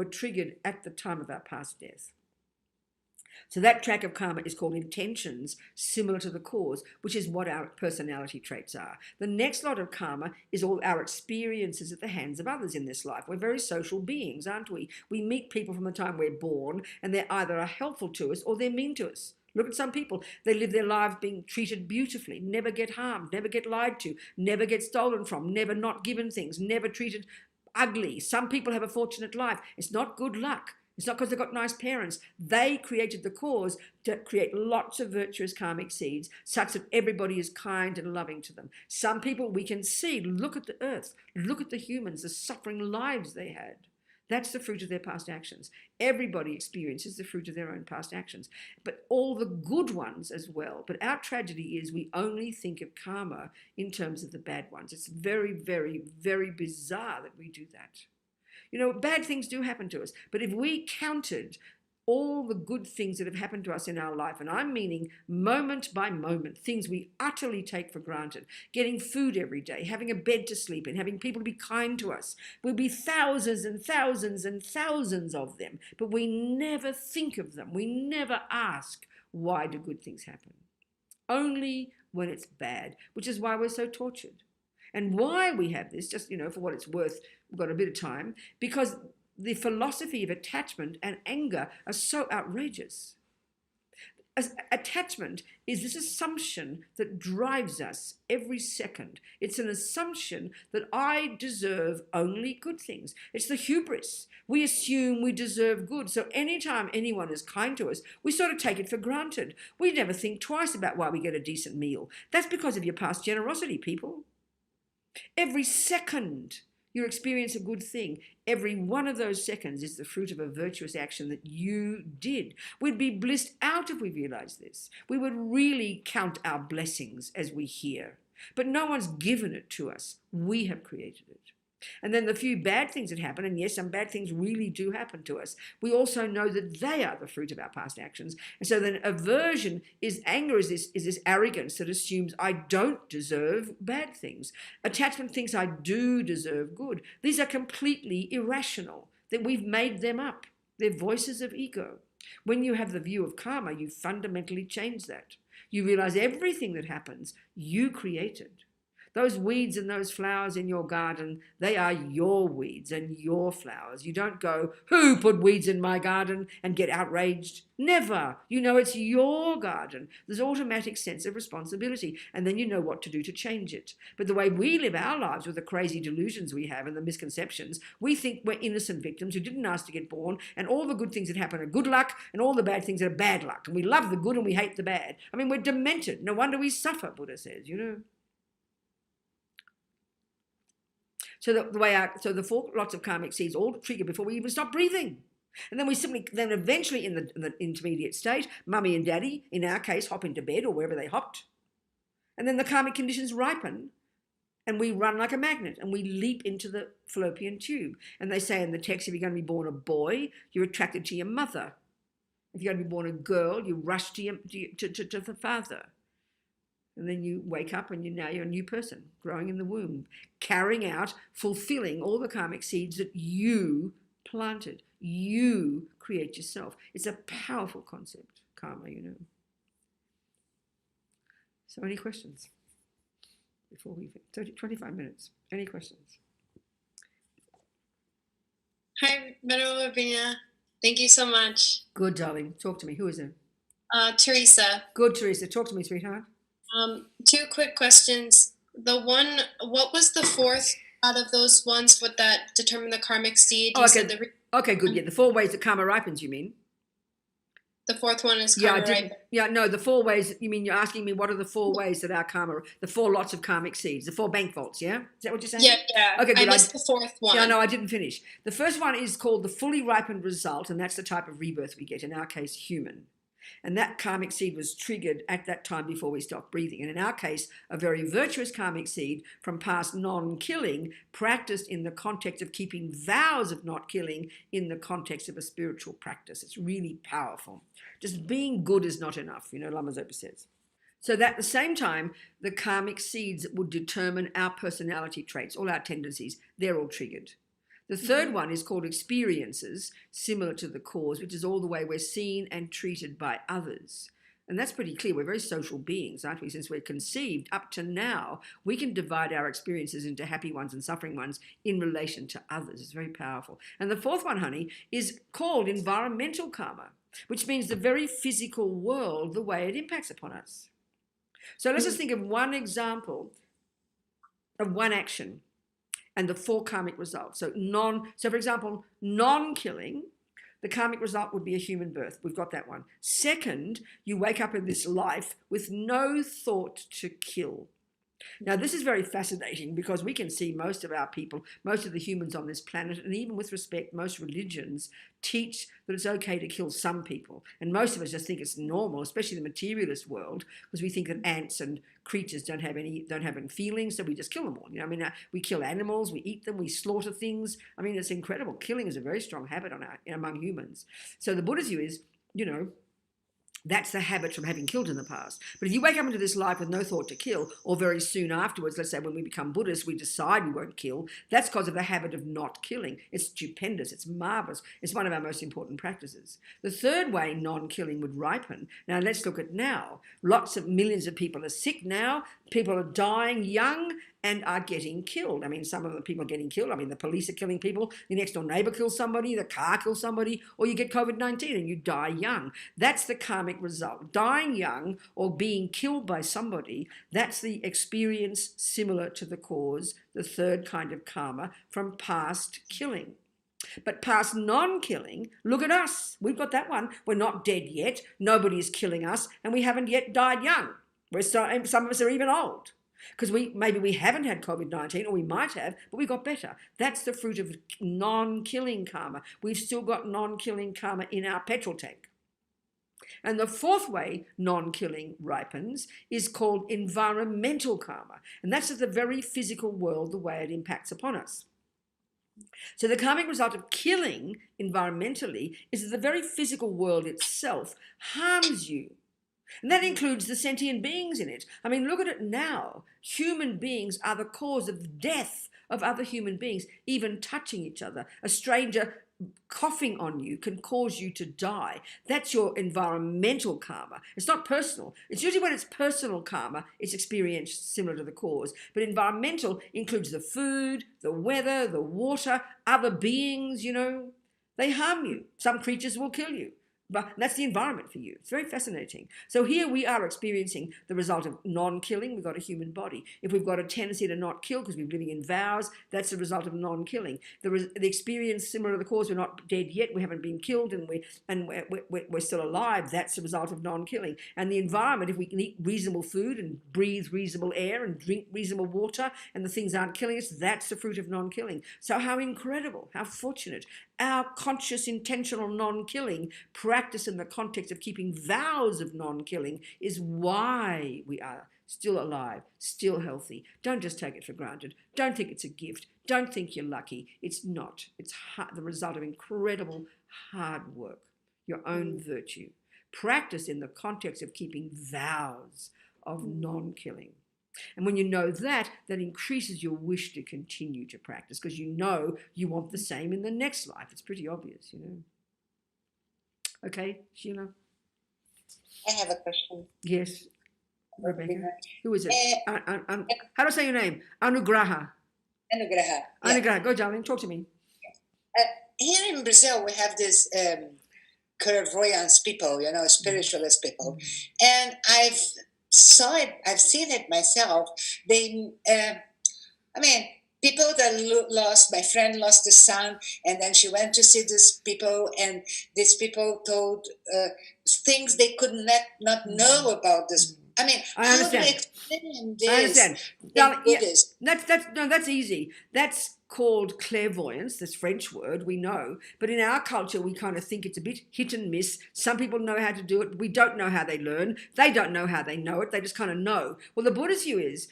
triggered at the time of our past death. So that track of karma is called intentions, similar to the cause, which is what our personality traits are. The next lot of karma is all our experiences at the hands of others in this life. We're very social beings, aren't we? We meet people from the time we're born, and they either are helpful to us or they're mean to us. Look at some people. They live their lives being treated beautifully, never get harmed, never get lied to, never get stolen from, never not given things, never treated ugly. Some people have a fortunate life. It's not good luck. It's not because they've got nice parents. They created the cause to create lots of virtuous karmic seeds such that everybody is kind and loving to them. Some people we can see, look at the earth, look at the humans, the suffering lives they had. That's the fruit of their past actions. Everybody experiences the fruit of their own past actions, but all the good ones as well. But our tragedy is we only think of karma in terms of the bad ones. It's very, very, very bizarre that we do that. You know, bad things do happen to us, but if we counted all the good things that have happened to us in our life, and I'm meaning moment by moment, things we utterly take for granted, getting food every day, having a bed to sleep in, having people to be kind to us, will be thousands and thousands and thousands of them, but we never think of them. We never ask, why do good things happen? Only when it's bad, which is why we're so tortured. And why we have this, just, you know, for what it's worth, we've got a bit of time, because the philosophy of attachment and anger are so outrageous. Attachment is this assumption that drives us every second. It's an assumption that I deserve only good things. It's the hubris. We assume we deserve good. So anytime anyone is kind to us, we sort of take it for granted. We never think twice about why we get a decent meal. That's because of your past generosity, people. Every second you experience a good thing, every one of those seconds is the fruit of a virtuous action that you did. We'd be blissed out if we realized this. We would really count our blessings as we hear. But no one's given it to us. We have created it. And then the few bad things that happen, and yes, some bad things really do happen to us, we also know that they are the fruit of our past actions. And so then aversion is anger, is this arrogance that assumes I don't deserve bad things. Attachment thinks I do deserve good. These are completely irrational, that we've made them up. They're voices of ego. When you have the view of karma, you fundamentally change that. You realize everything that happens, you created. Those weeds and those flowers in your garden, they are your weeds and your flowers. You don't go, who put weeds in my garden, and get outraged. Never. You know it's your garden. There's automatic sense of responsibility, and then you know what to do to change it. But the way we live our lives with the crazy delusions we have and the misconceptions, we think we're innocent victims who didn't ask to get born, and all the good things that happen are good luck, and all the bad things are bad luck. And we love the good and we hate the bad. I mean, we're demented. No wonder we suffer, Buddha says, you know. So the four lots of karmic seeds all trigger before we even stop breathing. And then eventually in the intermediate state, mummy and daddy, in our case, hop into bed or wherever they hopped. And then the karmic conditions ripen and we run like a magnet and we leap into the fallopian tube. And they say in the text, if you're going to be born a boy, you're attracted to your mother. If you're going to be born a girl, you rush to the father. And then you wake up and now you're a new person, growing in the womb, carrying out, fulfilling all the karmic seeds that you planted. You create yourself. It's a powerful concept, karma, you know. So any questions? Before we 25 minutes. Any questions? Hi, Venerable Rabina. Thank you so much. Good, darling. Talk to me. Who is it? Teresa. Good, Teresa. Talk to me, sweetheart. Two quick questions. What was the fourth out of those ones with that determine the karmic seed? You said okay, good. Yeah, the 4 ways that karma ripens, you mean? The fourth one is karma ripen. Yeah, no, the 4 ways, you mean you're asking me what are the 4 ways that our karma, the 4 lots of karmic seeds, the 4 bank vaults, yeah? Is that what you're saying? Yeah. Okay, good. I missed the fourth one. Yeah, no, I didn't finish. The first one is called the fully ripened result, and that's the type of rebirth we get, in our case, human. And that karmic seed was triggered at that time before we stopped breathing. And in our case, a very virtuous karmic seed from past non-killing, practiced in the context of keeping vows of not killing in the context of a spiritual practice. It's really powerful. Just being good is not enough, you know, Lama Zopa says. So that at the same time, the karmic seeds that would determine our personality traits, all our tendencies, they're all triggered. The third one is called experiences, similar to the cause, which is all the way we're seen and treated by others. And that's pretty clear. We're very social beings, aren't we? Since we're conceived up to now, we can divide our experiences into happy ones and suffering ones in relation to others. It's very powerful. And the fourth one, honey, is called environmental karma, which means the very physical world, the way it impacts upon us. So let's just think of one example of one action and the 4 karmic results. So for example, non-killing, the karmic result would be a human birth. We've got that one. Second, you wake up in this life with no thought to kill. Now, this is very fascinating because we can see most of our people, most of the humans on this planet, and even with respect, most religions teach that it's okay to kill some people. And most of us just think it's normal, especially the materialist world, because we think that ants and creatures don't have any feelings, so we just kill them all. We kill animals, we eat them, we slaughter things. It's incredible. Killing is a very strong habit among humans. So the Buddha's view is, that's the habit from having killed in the past. But if you wake up into this life with no thought to kill, or very soon afterwards, let's say when we become Buddhists, we decide we won't kill, that's because of the habit of not killing. It's stupendous. It's marvelous. It's one of our most important practices. The third way non-killing would ripen. Now, let's look at now. Lots of millions of people are sick now. People are dying young and are getting killed. Some of the people are getting killed. The police are killing people. Your next door neighbor kills somebody. The car kills somebody. Or you get COVID-19 and you die young. That's the karmic result. Dying young or being killed by somebody, that's the experience similar to the cause, the third kind of karma from past killing. But past non-killing, look at us. We've got that one. We're not dead yet. Nobody is killing us. And we haven't yet died young. Some of us are even old. Because maybe we haven't had COVID-19, or we might have, but we got better. That's the fruit of non-killing karma. We've still got non-killing karma in our petrol tank. And the fourth way non-killing ripens is called environmental karma. And that's the very physical world, the way it impacts upon us. So the karmic result of killing environmentally is that the very physical world itself harms you. And that includes the sentient beings in it. Look at it now. Human beings are the cause of death of other human beings, even touching each other. A stranger coughing on you can cause you to die. That's your environmental karma. It's not personal. It's usually when it's personal karma, it's experienced similar to the cause. But environmental includes the food, the weather, the water, other beings, They harm you. Some creatures will kill you. But that's the environment for you. It's very fascinating. So here we are experiencing the result of non-killing. We've got a human body. If we've got a tendency to not kill because we're living in vows, that's the result of non-killing. The experience similar to the cause, we're not dead yet, we haven't been killed, and we're still alive, that's the result of non-killing. And the environment, if we can eat reasonable food and breathe reasonable air and drink reasonable water and the things aren't killing us, that's the fruit of non-killing. So how incredible, how fortunate. Our conscious, intentional non-killing practice in the context of keeping vows of non-killing is why we are still alive, still healthy. Don't just take it for granted. Don't think it's a gift. Don't think you're lucky. It's not. It's the result of incredible hard work, your own virtue. Practice in the context of keeping vows of non-killing. And when you know that, that increases your wish to continue to practice because you know you want the same in the next life. It's pretty obvious, Okay, Sheila? I have a question. Yes, Rebecca. Who is it? How do I say your name? Anugraha. Anugraha. Anugraha, go darling, talk to me. Here in Brazil, we have this clairvoyance people, spiritualist people. And I've seen it myself. People that lost, my friend lost a son, and then she went to see these people, and these people told things they could not know about this. I understand. How do you explain this? I understand. That's easy. That's called clairvoyance, this French word, we know. But in our culture, we kind of think it's a bit hit and miss. Some people know how to do it. We don't know how they learn. They don't know how they know it. They just kind of know. Well, the Buddha's view is,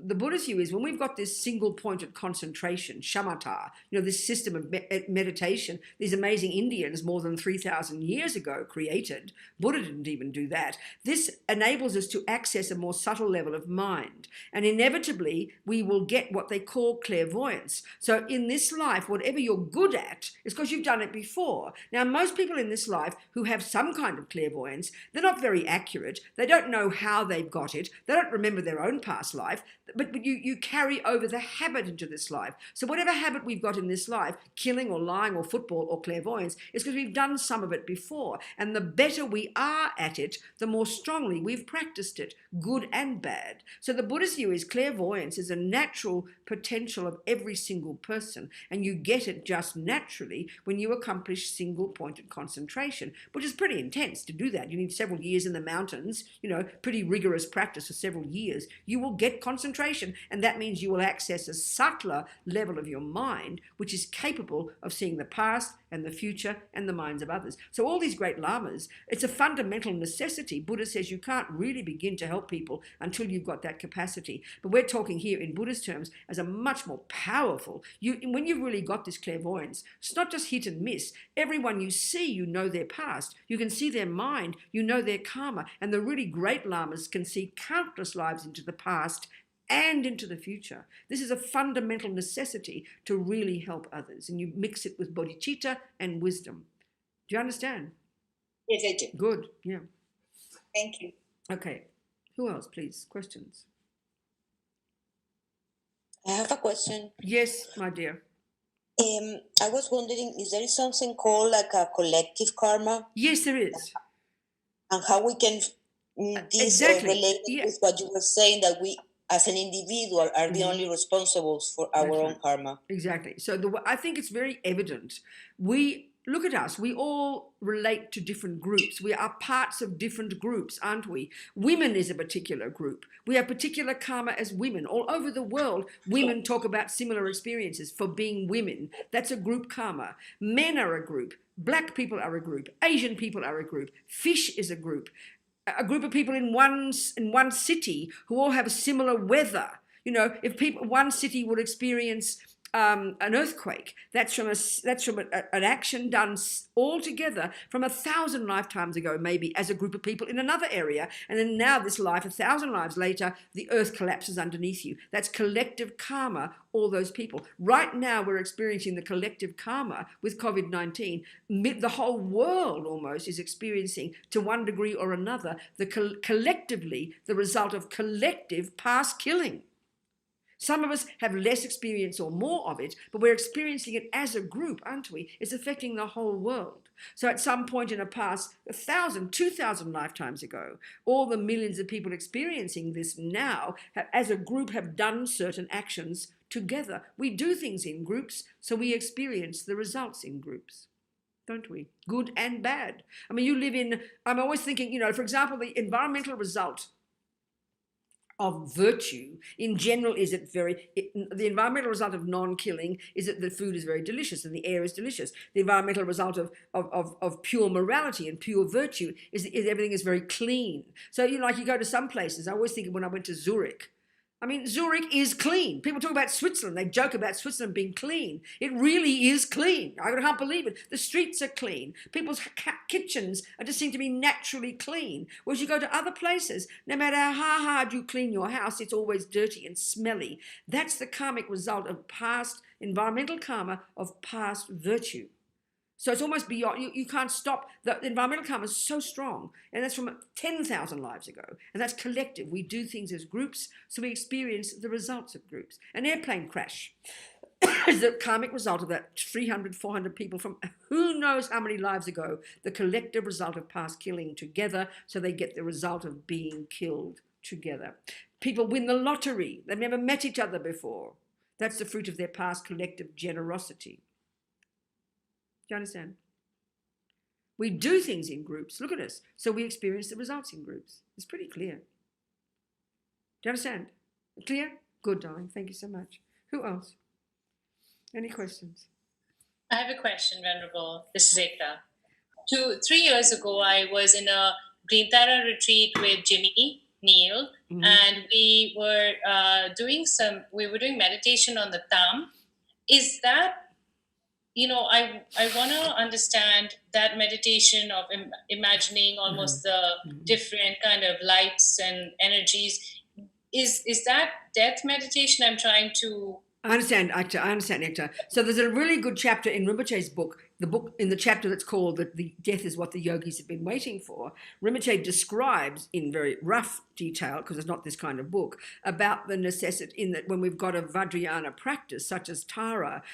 the Buddhist view is when we've got this single-pointed concentration, shamatha, this system of meditation, these amazing Indians more than 3,000 years ago created. Buddha didn't even do that. This enables us to access a more subtle level of mind. And inevitably, we will get what they call clairvoyance. So in this life, whatever you're good at is because you've done it before. Now, most people in this life who have some kind of clairvoyance, they're not very accurate. They don't know how they've got it. They don't remember their own past life. But you carry over the habit into this life. So whatever habit we've got in this life, killing or lying or football or clairvoyance, is because we've done some of it before. And the better we are at it, the more strongly we've practiced it, good and bad. So the Buddhist view is clairvoyance is a natural potential of every single person. And you get it just naturally when you accomplish single-pointed concentration, which is pretty intense to do that. You need several years in the mountains, pretty rigorous practice for several years. You will get concentration. And that means you will access a subtler level of your mind, which is capable of seeing the past and the future and the minds of others. So all these great lamas, it's a fundamental necessity. Buddha says you can't really begin to help people until you've got that capacity. But we're talking here in Buddhist terms as a much more powerful, when you've really got this clairvoyance, it's not just hit and miss. Everyone you see, you know their past. You can see their mind, you know their karma. And the really great lamas can see countless lives into the past and into the future. This is a fundamental necessity to really help others. And you mix it with bodhicitta and wisdom. Do you understand? Yes, I do. Good, yeah. Thank you. Okay. Who else, please? Questions? I have a question. Yes, my dear. I was wondering, is there something called like a collective karma? Yes, there is. And how we can Exactly. relate with what you were saying, that we as an individual are the only responsible for our own karma. Exactly. So I think it's very evident. Look at us. We all relate to different groups. We are parts of different groups, aren't we? Women is a particular group. We have particular karma as women. All over the world, women talk about similar experiences for being women. That's a group karma. Men are a group. Black people are a group. Asian people are a group. Fish is a group. A group of people in one city who all have similar weather. If one city would experience an earthquake, that's from an action done all together from 1,000 lifetimes ago, maybe, as a group of people in another area. And then now this life, 1,000 lives later, the earth collapses underneath you. That's collective karma, all those people. Right now, we're experiencing the collective karma with COVID-19. The whole world almost is experiencing, to one degree or another, collectively the result of collective past killing. Some of us have less experience or more of it, but we're experiencing it as a group, aren't we? It's affecting the whole world. So at some point in a past 1,000, 2,000 lifetimes ago, all the millions of people experiencing this now, as a group, have done certain actions together. We do things in groups, so we experience the results in groups, don't we? Good and bad. I mean, I'm always thinking, for example, the environmental result of virtue in general is the environmental result of non-killing is that the food is very delicious and the air is delicious. The environmental result of pure morality and pure virtue is everything is very clean. So you go to some places. I always think when I went to Zurich, Zurich is clean. People talk about Switzerland. They joke about Switzerland being clean. It really is clean. I can't believe it. The streets are clean. People's kitchens just seem to be naturally clean. Whereas you go to other places, no matter how hard you clean your house, it's always dirty and smelly. That's the karmic result of past environmental karma of past virtue. So it's almost beyond, you can't stop. The environmental karma is so strong, and that's from 10,000 lives ago, and that's collective. We do things as groups, so we experience the results of groups. An airplane crash is the karmic result of that 300, 400 people from who knows how many lives ago, the collective result of past killing together, so they get the result of being killed together. People win the lottery. They've never met each other before. That's the fruit of their past collective generosity. Do you understand? We do things in groups. Look at us. So we experience the results in groups. It's pretty clear. Do you understand? Clear? Good, darling. Thank you so much. Who else? Any questions? I have a question, Venerable. This is Ekta. 3 years ago, I was in a Green Tara retreat with Jimmy, Neil, and we were doing meditation on the thumb. Is that, I want to understand that meditation of imagining almost the different kind of lights and energies. Is that death meditation? I'm trying to. I understand, Nectar. So there's a really good chapter in Rinpoche's book, in the chapter that's called the Death is What the Yogis Have Been Waiting For. Rinpoche describes in very rough detail, because it's not this kind of book, about the necessity in that when we've got a Vajrayana practice, such as Tara,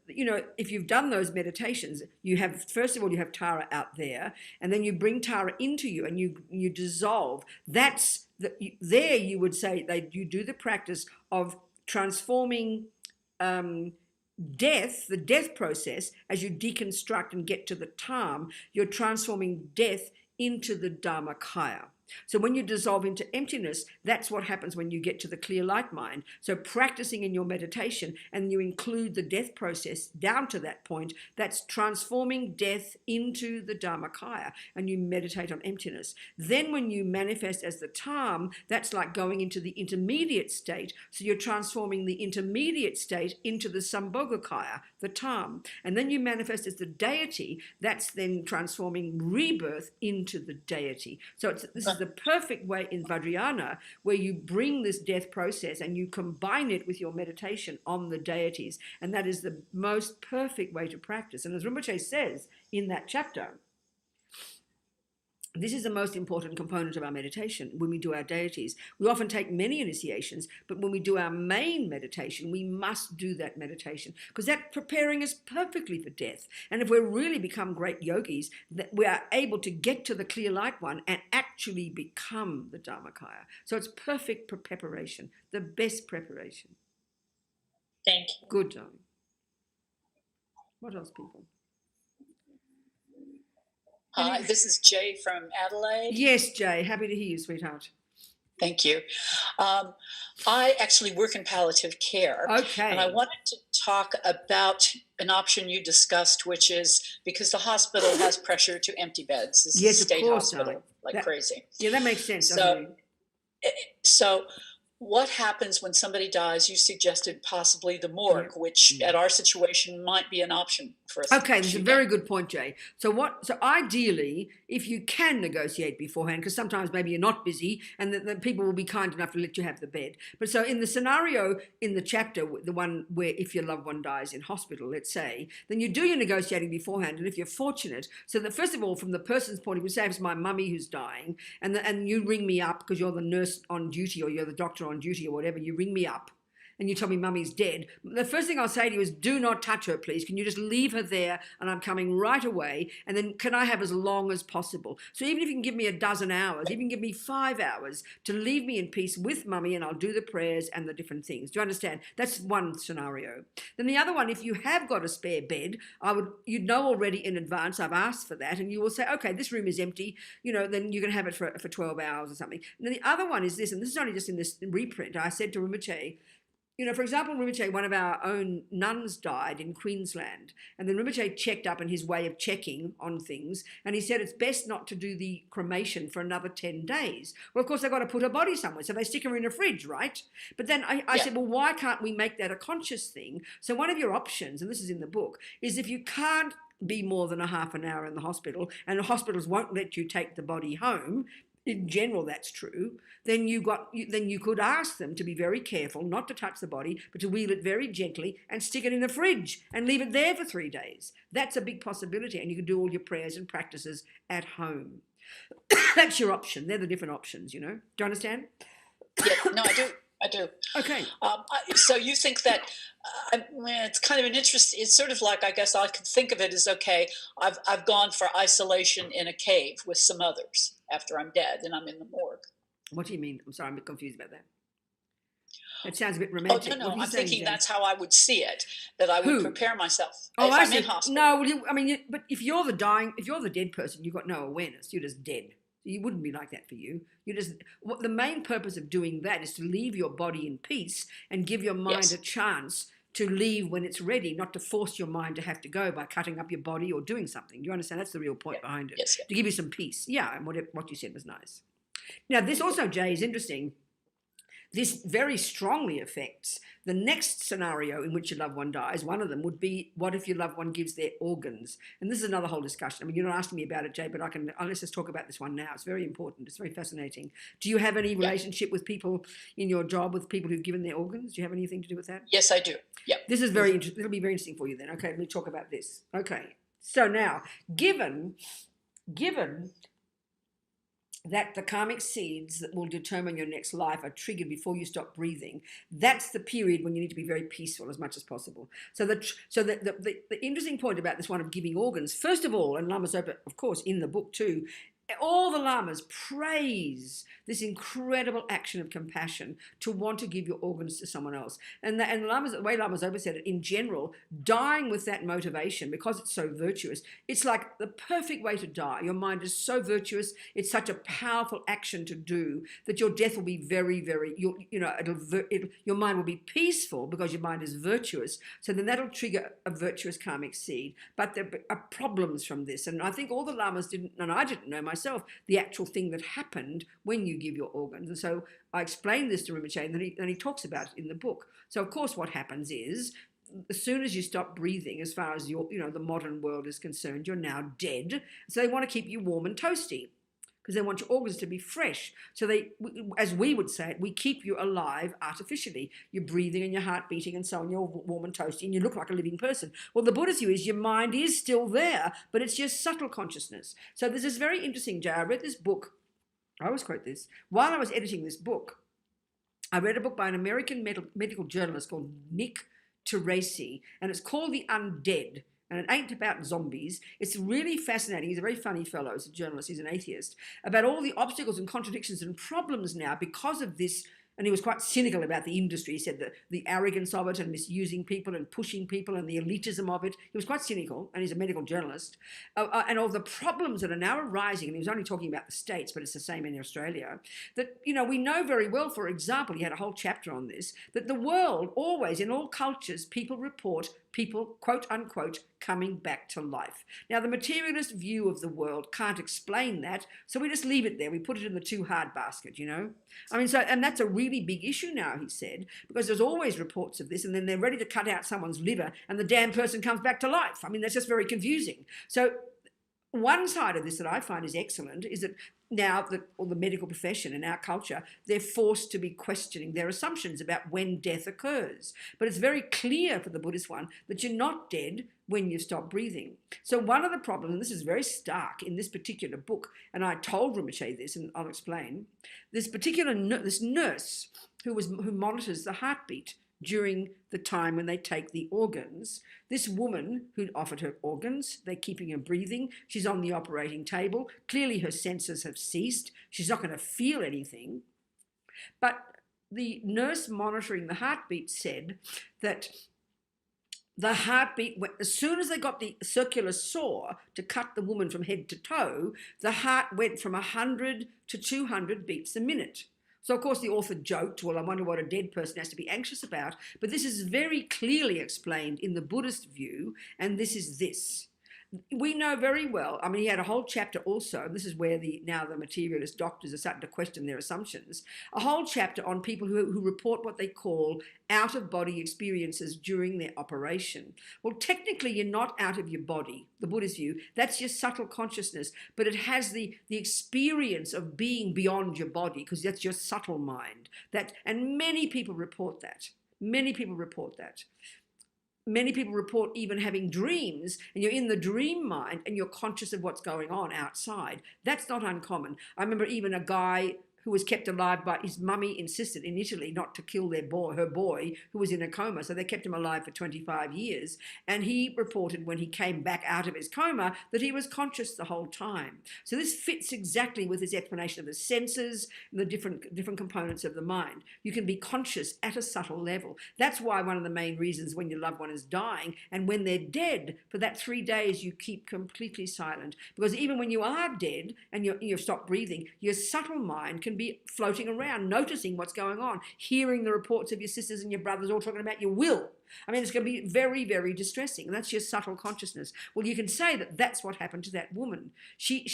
if you've done those meditations, you have, first of all, you have Tara out there, and then you bring Tara into you and you dissolve. There you would say you do the practice of transforming death, the death process, as you deconstruct and get to the Tam, you're transforming death into the Dharmakaya. So when you dissolve into emptiness, that's what happens when you get to the clear light mind. So practicing in your meditation, and you include the death process down to that point, that's transforming death into the Dharmakaya, and you meditate on emptiness. Then when you manifest as the Tam, that's like going into the intermediate state. So you're transforming the intermediate state into the Sambhogakaya, the Tam. And then you manifest as the deity, that's then transforming rebirth into the deity. So this is the perfect way in Vajrayana, where you bring this death process and you combine it with your meditation on the deities. And that is the most perfect way to practice. And as Rinpoche says in that chapter, this is the most important component of our meditation when we do our deities. We often take many initiations, but when we do our main meditation, we must do that meditation, because that's preparing us perfectly for death. And if we really become great yogis, that we are able to get to the clear light one and actually become the Dharmakaya. So it's perfect preparation, the best preparation. Thank you. Good, darling. What else, people? Hi, this is Jay from Adelaide. Yes, Jay. Happy to hear you, sweetheart. Thank you. I actually work in palliative care. Okay. And I wanted to talk about an option you discussed, which is because the hospital has pressure to empty beds. This is a state hospital, crazy. Yeah, that makes sense. So what happens when somebody dies? You suggested possibly the morgue, which at our situation might be an option for us. Okay, that's a very good point, Jay. So ideally, if you can negotiate beforehand, because sometimes maybe you're not busy and the people will be kind enough to let you have the bed. But so in the scenario in the chapter, the one where if your loved one dies in hospital, let's say, then you do your negotiating beforehand. And if you're fortunate, so that first of all, from the person's point of view, say it's my mummy who's dying, and you ring me up because you're the nurse on duty or you're the doctor on duty or whatever, you ring me up and you tell me mummy's dead, the first thing I'll say to you is, do not touch her, please. Can you just leave her there and I'm coming right away? And then can I have as long as possible? So even if you can give me a dozen hours, even give me 5 hours to leave me in peace with mummy, and I'll do the prayers and the different things. Do you understand? That's one scenario. Then the other one, if you have got a spare bed, you'd know already in advance, I've asked for that, and you will say, okay, this room is empty, then you can have it for 12 hours or something. And then the other one is this, and this is only just in this reprint. I said to Rinpoche, for example, Rinpoche, one of our own nuns died in Queensland, and then Rinpoche checked up in his way of checking on things, and he said it's best not to do the cremation for another 10 days. Well, of course, they've got to put her body somewhere, so they stick her in a fridge, right? But then I said, well, why can't we make that a conscious thing? So one of your options, and this is in the book, is if you can't be more than a half an hour in the hospital, and the hospitals won't let you take the body home, in general that's true, then you could ask them to be very careful not to touch the body, but to wheel it very gently and stick it in the fridge and leave it there for 3 days. That's a big possibility, and you can do all your prayers and practices at home. That's your option. They're the different options, Do you understand? Yeah, no, I do. Okay. So you think that it's kind of an interest. It's sort of like, I guess I could think of it as, okay, I've gone for isolation in a cave with some others after I'm dead and I'm in the morgue. What do you mean? I'm sorry, I'm a bit confused about that. It sounds a bit romantic. Oh, no, I'm thinking that's how I would see it, that I would prepare myself if I I'm see. in hospital. No, but if you're the dead person, you've got no awareness. You're just dead. You wouldn't be like that for you. The main purpose of doing that is to leave your body in peace and give your mind a chance to leave when it's ready, not to force your mind to have to go by cutting up your body or doing something. Do you understand? That's the real point behind it. Yes. To give you some peace. Yeah, and what you said was nice. Now, this also, Jay, is interesting. This very strongly affects the next scenario in which your loved one dies. One of them would be, what if your loved one gives their organs? And this is another whole discussion. I mean, you're not asking me about it, Jay, but let's just talk about this one now. It's very important. It's very fascinating. Do you have any relationship with people in your job, with people who've given their organs? Do you have anything to do with that? Yes, I do. Yeah. This is very interesting. It'll be very interesting for you then. Okay, let me talk about this. Okay. So now, given that the karmic seeds that will determine your next life are triggered before you stop breathing, that's the period when you need to be very peaceful as much as possible. So the interesting point about this one of giving organs, first of all, and Lama Zopa, of course, in the book too, all the lamas praise this incredible action of compassion to want to give your organs to someone else. And lamas, the way Lama Zopa said it, in general, dying with that motivation, because it's so virtuous, it's like the perfect way to die. Your mind is so virtuous, it's such a powerful action to do that your death will be very, very, your mind will be peaceful because your mind is virtuous. So then that'll trigger a virtuous karmic seed. But there are problems from this. And I think all the lamas didn't, and I didn't know myself, the actual thing that happened when you give your organs. And so I explained this to Rinpoche, and he talks about it in the book. So of course what happens is, as soon as you stop breathing, as far as your, the modern world is concerned, you're now dead. So they want to keep you warm and toasty, because they want your organs to be fresh. So they, as we would say it, we keep you alive artificially. You're breathing and your heart beating and so on, you're warm and toasty and you look like a living person. Well, the Buddha's view is your mind is still there, but it's just subtle consciousness. So this is very interesting, Jay. I read this book, I always quote this, while I was editing this book, I read a book by an American medical journalist called Nick Teresi, and it's called The Undead. And it ain't about zombies. It's really fascinating. He's a very funny fellow. He's a journalist. He's an atheist. About all the obstacles and contradictions and problems now because of this. And he was quite cynical about the industry. He said that the arrogance of it and misusing people and pushing people and the elitism of it. He was quite cynical, and he's a medical journalist. And all the problems that are now arising, and he was only talking about the States, but it's the same in Australia, that, we know very well, for example, he had a whole chapter on this, that the world always, in all cultures, people report people, quote unquote, coming back to life. Now, the materialist view of the world can't explain that, so we just leave it there. We put it in the too hard basket, I mean, and that's a really big issue now, he said, because there's always reports of this, and then they're ready to cut out someone's liver, and the damn person comes back to life. I mean, that's just very confusing. So one side of this that I find is excellent is that now that all the medical profession in our culture, they're forced to be questioning their assumptions about when death occurs. But it's very clear for the Buddhist one that you're not dead when you stop breathing. So one of the problems, and this is very stark in this particular book, and I told Rinpoche this, and I'll explain, this nurse who monitors the heartbeat during the time when they take the organs. This woman who offered her organs, they're keeping her breathing. She's on the operating table. Clearly her senses have ceased. She's not going to feel anything. But the nurse monitoring the heartbeat said that the heartbeat, as soon as they got the circular saw to cut the woman from head to toe, the heart went from 100 to 200 beats a minute. So, of course, the author joked, well, I wonder what a dead person has to be anxious about. But this is very clearly explained in the Buddhist view, and this is this. We know very well, I mean, he had a whole chapter also, and this is where now the materialist doctors are starting to question their assumptions, a whole chapter on people who report what they call out-of-body experiences during their operation. Well, technically, you're not out of your body, the Buddhist view. That's your subtle consciousness, but it has the experience of being beyond your body, because that's your subtle mind. And many people report that. Many people report that. Many people report even having dreams, and you're in the dream mind and you're conscious of what's going on outside. That's not uncommon. I remember even a guy who was kept alive by his mummy insisted in Italy not to kill her boy who was in a coma. So they kept him alive for 25 years. And he reported when he came back out of his coma that he was conscious the whole time. So this fits exactly with his explanation of the senses and the different components of the mind. You can be conscious at a subtle level. That's why one of the main reasons when your loved one is dying and when they're dead, for that 3 days you keep completely silent. Because even when you are dead and you've stopped breathing, your subtle mind can can be floating around, noticing what's going on, hearing the reports of your sisters and your brothers all talking about your will. I mean, it's going to be very, very distressing. And that's your subtle consciousness. Well, you can say that that's what happened to that woman. She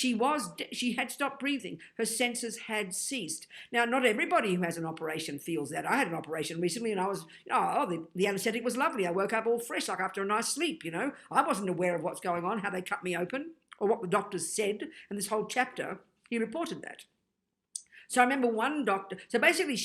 had stopped breathing. Her senses had ceased. Now, not everybody who has an operation feels that. I had an operation recently, and I was, the anesthetic was lovely. I woke up all fresh, like after a nice sleep, I wasn't aware of what's going on, how they cut me open, or what the doctors said. And this whole chapter, he reported that. So I remember one doctor, so basically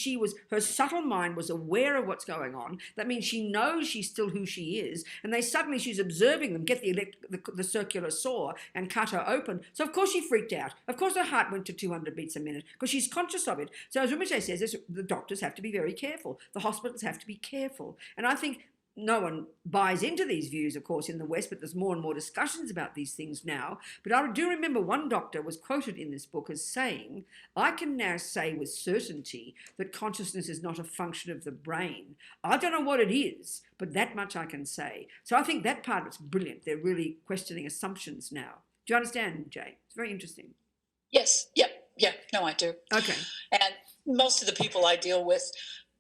her subtle mind was aware of what's going on. That means she knows she's still who she is. And she's observing them get the circular saw and cut her open. So of course she freaked out. Of course her heart went to 200 beats a minute because she's conscious of it. So as Rinpoche says, the doctors have to be very careful. The hospitals have to be careful. And I think no one buys into these views, of course, in the West, but there's more and more discussions about these things now. But I do remember one doctor was quoted in this book as saying, I can now say with certainty that consciousness is not a function of the brain. I don't know what it is, but that much I can say. So I think that part of it's brilliant. They're really questioning assumptions now. Do you understand, Jay? It's very interesting. Yes. Yeah. No, I do. Okay. And most of the people I deal with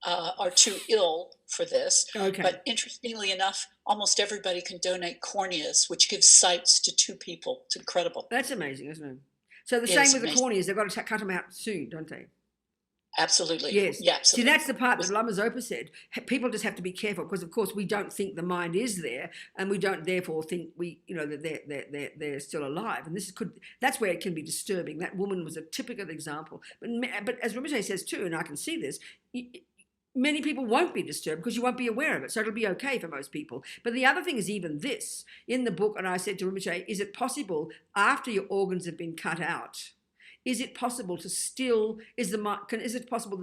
are too ill for this. Okay. But interestingly enough, almost everybody can donate corneas, which gives sights to 2 people. It's incredible. That's amazing, isn't it? So the same with the corneas, they've got to cut them out soon, don't they? Absolutely. Yes. Yeah, absolutely. See, that's the part that Lama Zopa said. People just have to be careful because, of course, we don't think the mind is there, and we don't therefore think that they're still alive. And that's where it can be disturbing. That woman was a typical example. But as Rinpoche says too, and I can see this, many people won't be disturbed because you won't be aware of it. So it'll be okay for most people. But the other thing is even this. In the book, and I said to Rinpoche, is it possible after your organs have been cut out, is it possible that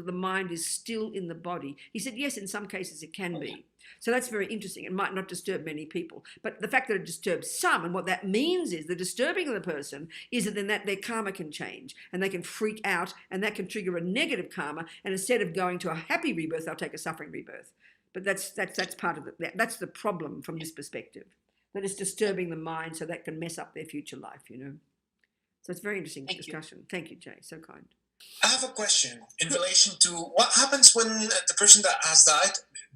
the mind is still in the body? He said, yes, in some cases it can be. So that's very interesting. It might not disturb many people. But the fact that it disturbs some, and what that means is the disturbing of the person is that then their karma can change and they can freak out and that can trigger a negative karma. And instead of going to a happy rebirth, they'll take a suffering rebirth. But that's part of it. That's the problem from this perspective. That it's disturbing the mind so that can mess up their future life, So it's a very interesting discussion. Thank you, Jay. So kind. I have a question in relation to what happens when the person that has died,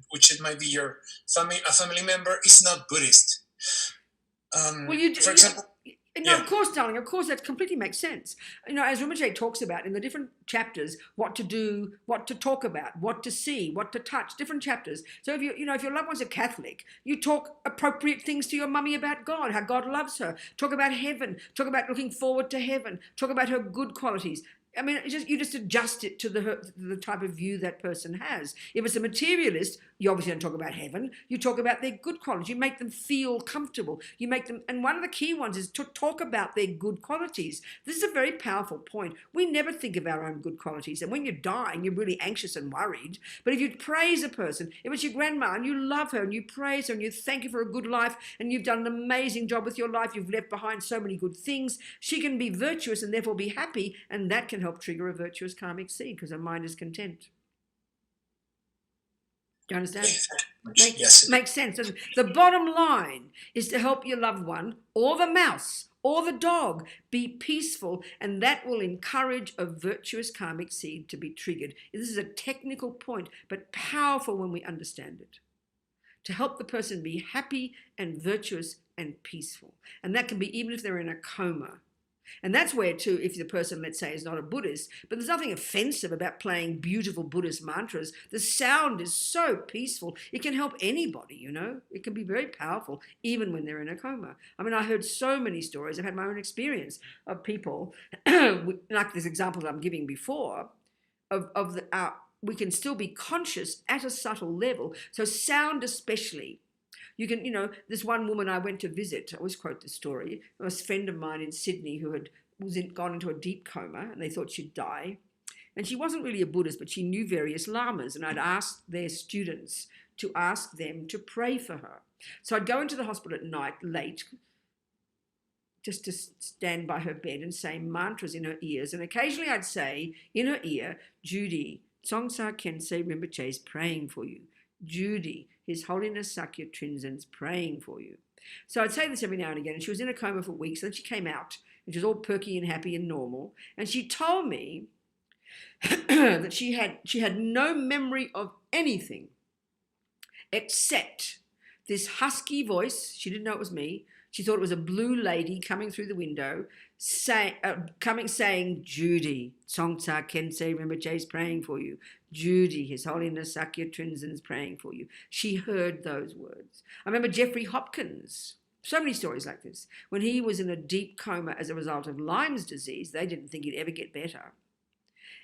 which it might be a family member, is not Buddhist. For example. Of course, darling. Of course, that completely makes sense. As Rinpoche talks about in the different chapters, what to do, what to talk about, what to see, what to touch, different chapters. So if if your loved one's a Catholic, you talk appropriate things to your mummy about God, how God loves her. Talk about heaven. Talk about looking forward to heaven. Talk about her good qualities. I mean, you just adjust it to the type of view that person has. If it's a materialist, you obviously don't talk about heaven. You talk about their good qualities. You make them feel comfortable. And one of the key ones is to talk about their good qualities. This is a very powerful point. We never think of our own good qualities. And when you're dying, you're really anxious and worried. But if you praise a person, if it's your grandma and you love her and you praise her and you thank her for a good life and you've done an amazing job with your life, you've left behind so many good things, she can be virtuous and therefore be happy, and that can help trigger a virtuous karmic seed because her mind is content. Do you understand? Yes. Makes sense, doesn't it? The bottom line is to help your loved one or the mouse or the dog be peaceful, and that will encourage a virtuous karmic seed to be triggered. This is a technical point, but powerful when we understand it. To help the person be happy and virtuous and peaceful. And that can be even if they're in a coma. And that's where, too, if the person, let's say, is not a Buddhist, but there's nothing offensive about playing beautiful Buddhist mantras. The sound is so peaceful. It can help anybody, It can be very powerful, even when they're in a coma. I mean, I heard so many stories. I've had my own experience of people, like this example that I'm giving before, we can still be conscious at a subtle level. So sound especially. You can, this one woman I went to visit, I always quote this story, it was a friend of mine in Sydney who had gone into a deep coma and they thought she'd die. And she wasn't really a Buddhist, but she knew various lamas, and I'd asked their students to ask them to pray for her. So I'd go into the hospital at night, late, just to stand by her bed and say mantras in her ears. And occasionally I'd say in her ear, Judy, Tsongsa Khyentse Rinpoche is praying for you. Judy, His Holiness Sakya Trinzen's praying for you. So I'd say this every now and again, and she was in a coma for weeks, and then she came out, and she was all perky and happy and normal, and she told me that she had no memory of anything except this husky voice. She didn't know it was me. She thought it was a blue lady coming through the window, saying, Judy, Tsongtsa Kensei Rinpoche's praying for you. Judy, His Holiness Sakya Trinzen's praying for you. She heard those words. I remember Jeffrey Hopkins, so many stories like this. When he was in a deep coma as a result of Lyme's disease, they didn't think he'd ever get better.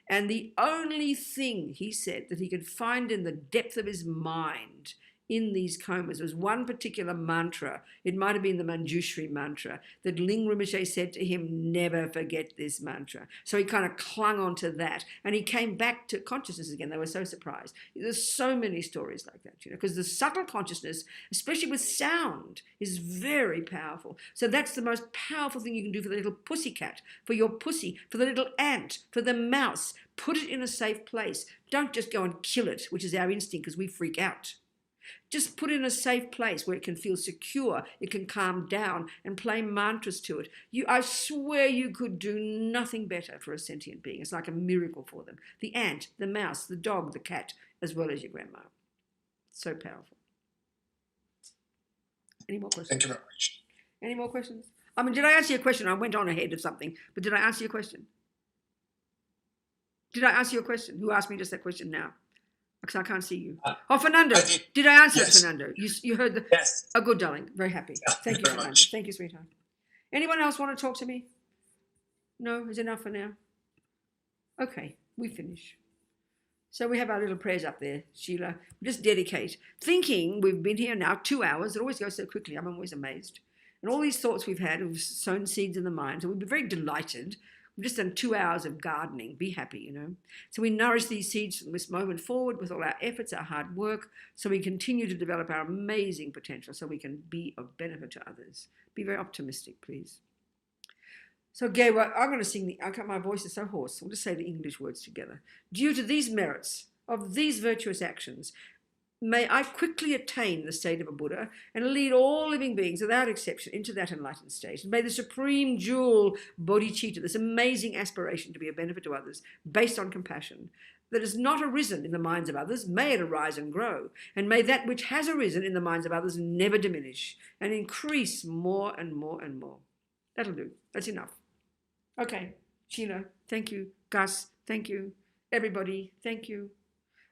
And the only thing, he said, that he could find in the depth of his mind in these comas was one particular mantra. It might have been the Manjushri mantra that Ling Rinpoche said to him, never forget this mantra. So he kind of clung on to that, and he came back to consciousness again. They were so surprised. There's so many stories like that, because the subtle consciousness, especially with sound, is very powerful. So that's the most powerful thing you can do for the little pussycat, for your pussy, for the little ant, for the mouse. Put it in a safe place. Don't just go and kill it, which is our instinct because we freak out. Just put it in a safe place where it can feel secure, it can calm down, and play mantras to it. I swear you could do nothing better for a sentient being. It's like a miracle for them. The ant, the mouse, the dog, the cat, as well as your grandma. So powerful. Any more questions? Thank you very much. Any more questions? I mean, did I answer your question? I went on ahead of something, but did I answer your question? Did I answer your question? Who asked me just that question now? Because I can't see you. Fernando. Did I answer it, Fernando? You heard the... Yes. Oh, good, darling. Very happy. Yeah, Thank you, Fernando. much. Thank you, sweetheart. Anyone else want to talk to me? No? Is enough for now? Okay, we finish. So we have our little prayers up there, Sheila. We just dedicate. Thinking we've been here now 2 hours. It always goes so quickly. I'm always amazed. And all these thoughts we've had have sown seeds in the mind. So we'd be very delighted. We've just done 2 hours of gardening. Be happy, So we nourish these seeds from this moment forward with all our efforts, our hard work, so we continue to develop our amazing potential so we can be of benefit to others. Be very optimistic, please. So, Gay, I'm going to sing my voice is so hoarse. We'll just say the English words together. Due to these merits of these virtuous actions, may I quickly attain the state of a Buddha and lead all living beings without exception into that enlightened state. And may the supreme jewel bodhicitta, this amazing aspiration to be a benefit to others based on compassion, that has not arisen in the minds of others, may it arise and grow. And may that which has arisen in the minds of others never diminish and increase more and more and more. That'll do. That's enough. Okay. Sheila, thank you. Gus, thank you. Everybody, thank you.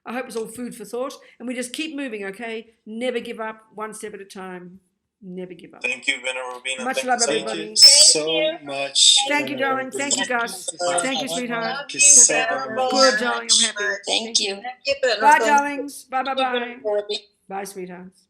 I hope it's all food for thought, and we just keep moving, okay? Never give up, one step at a time. Never give up. Thank you, Venerable Rubina. Much love, everybody. Thank you so much. Thank you, darling. Thank you, Gus. Thank you, sweetheart. Thank you so much. Good, darling. I'm happy. Thank you. Bye, darlings. Bye, bye, bye. Bye, sweethearts.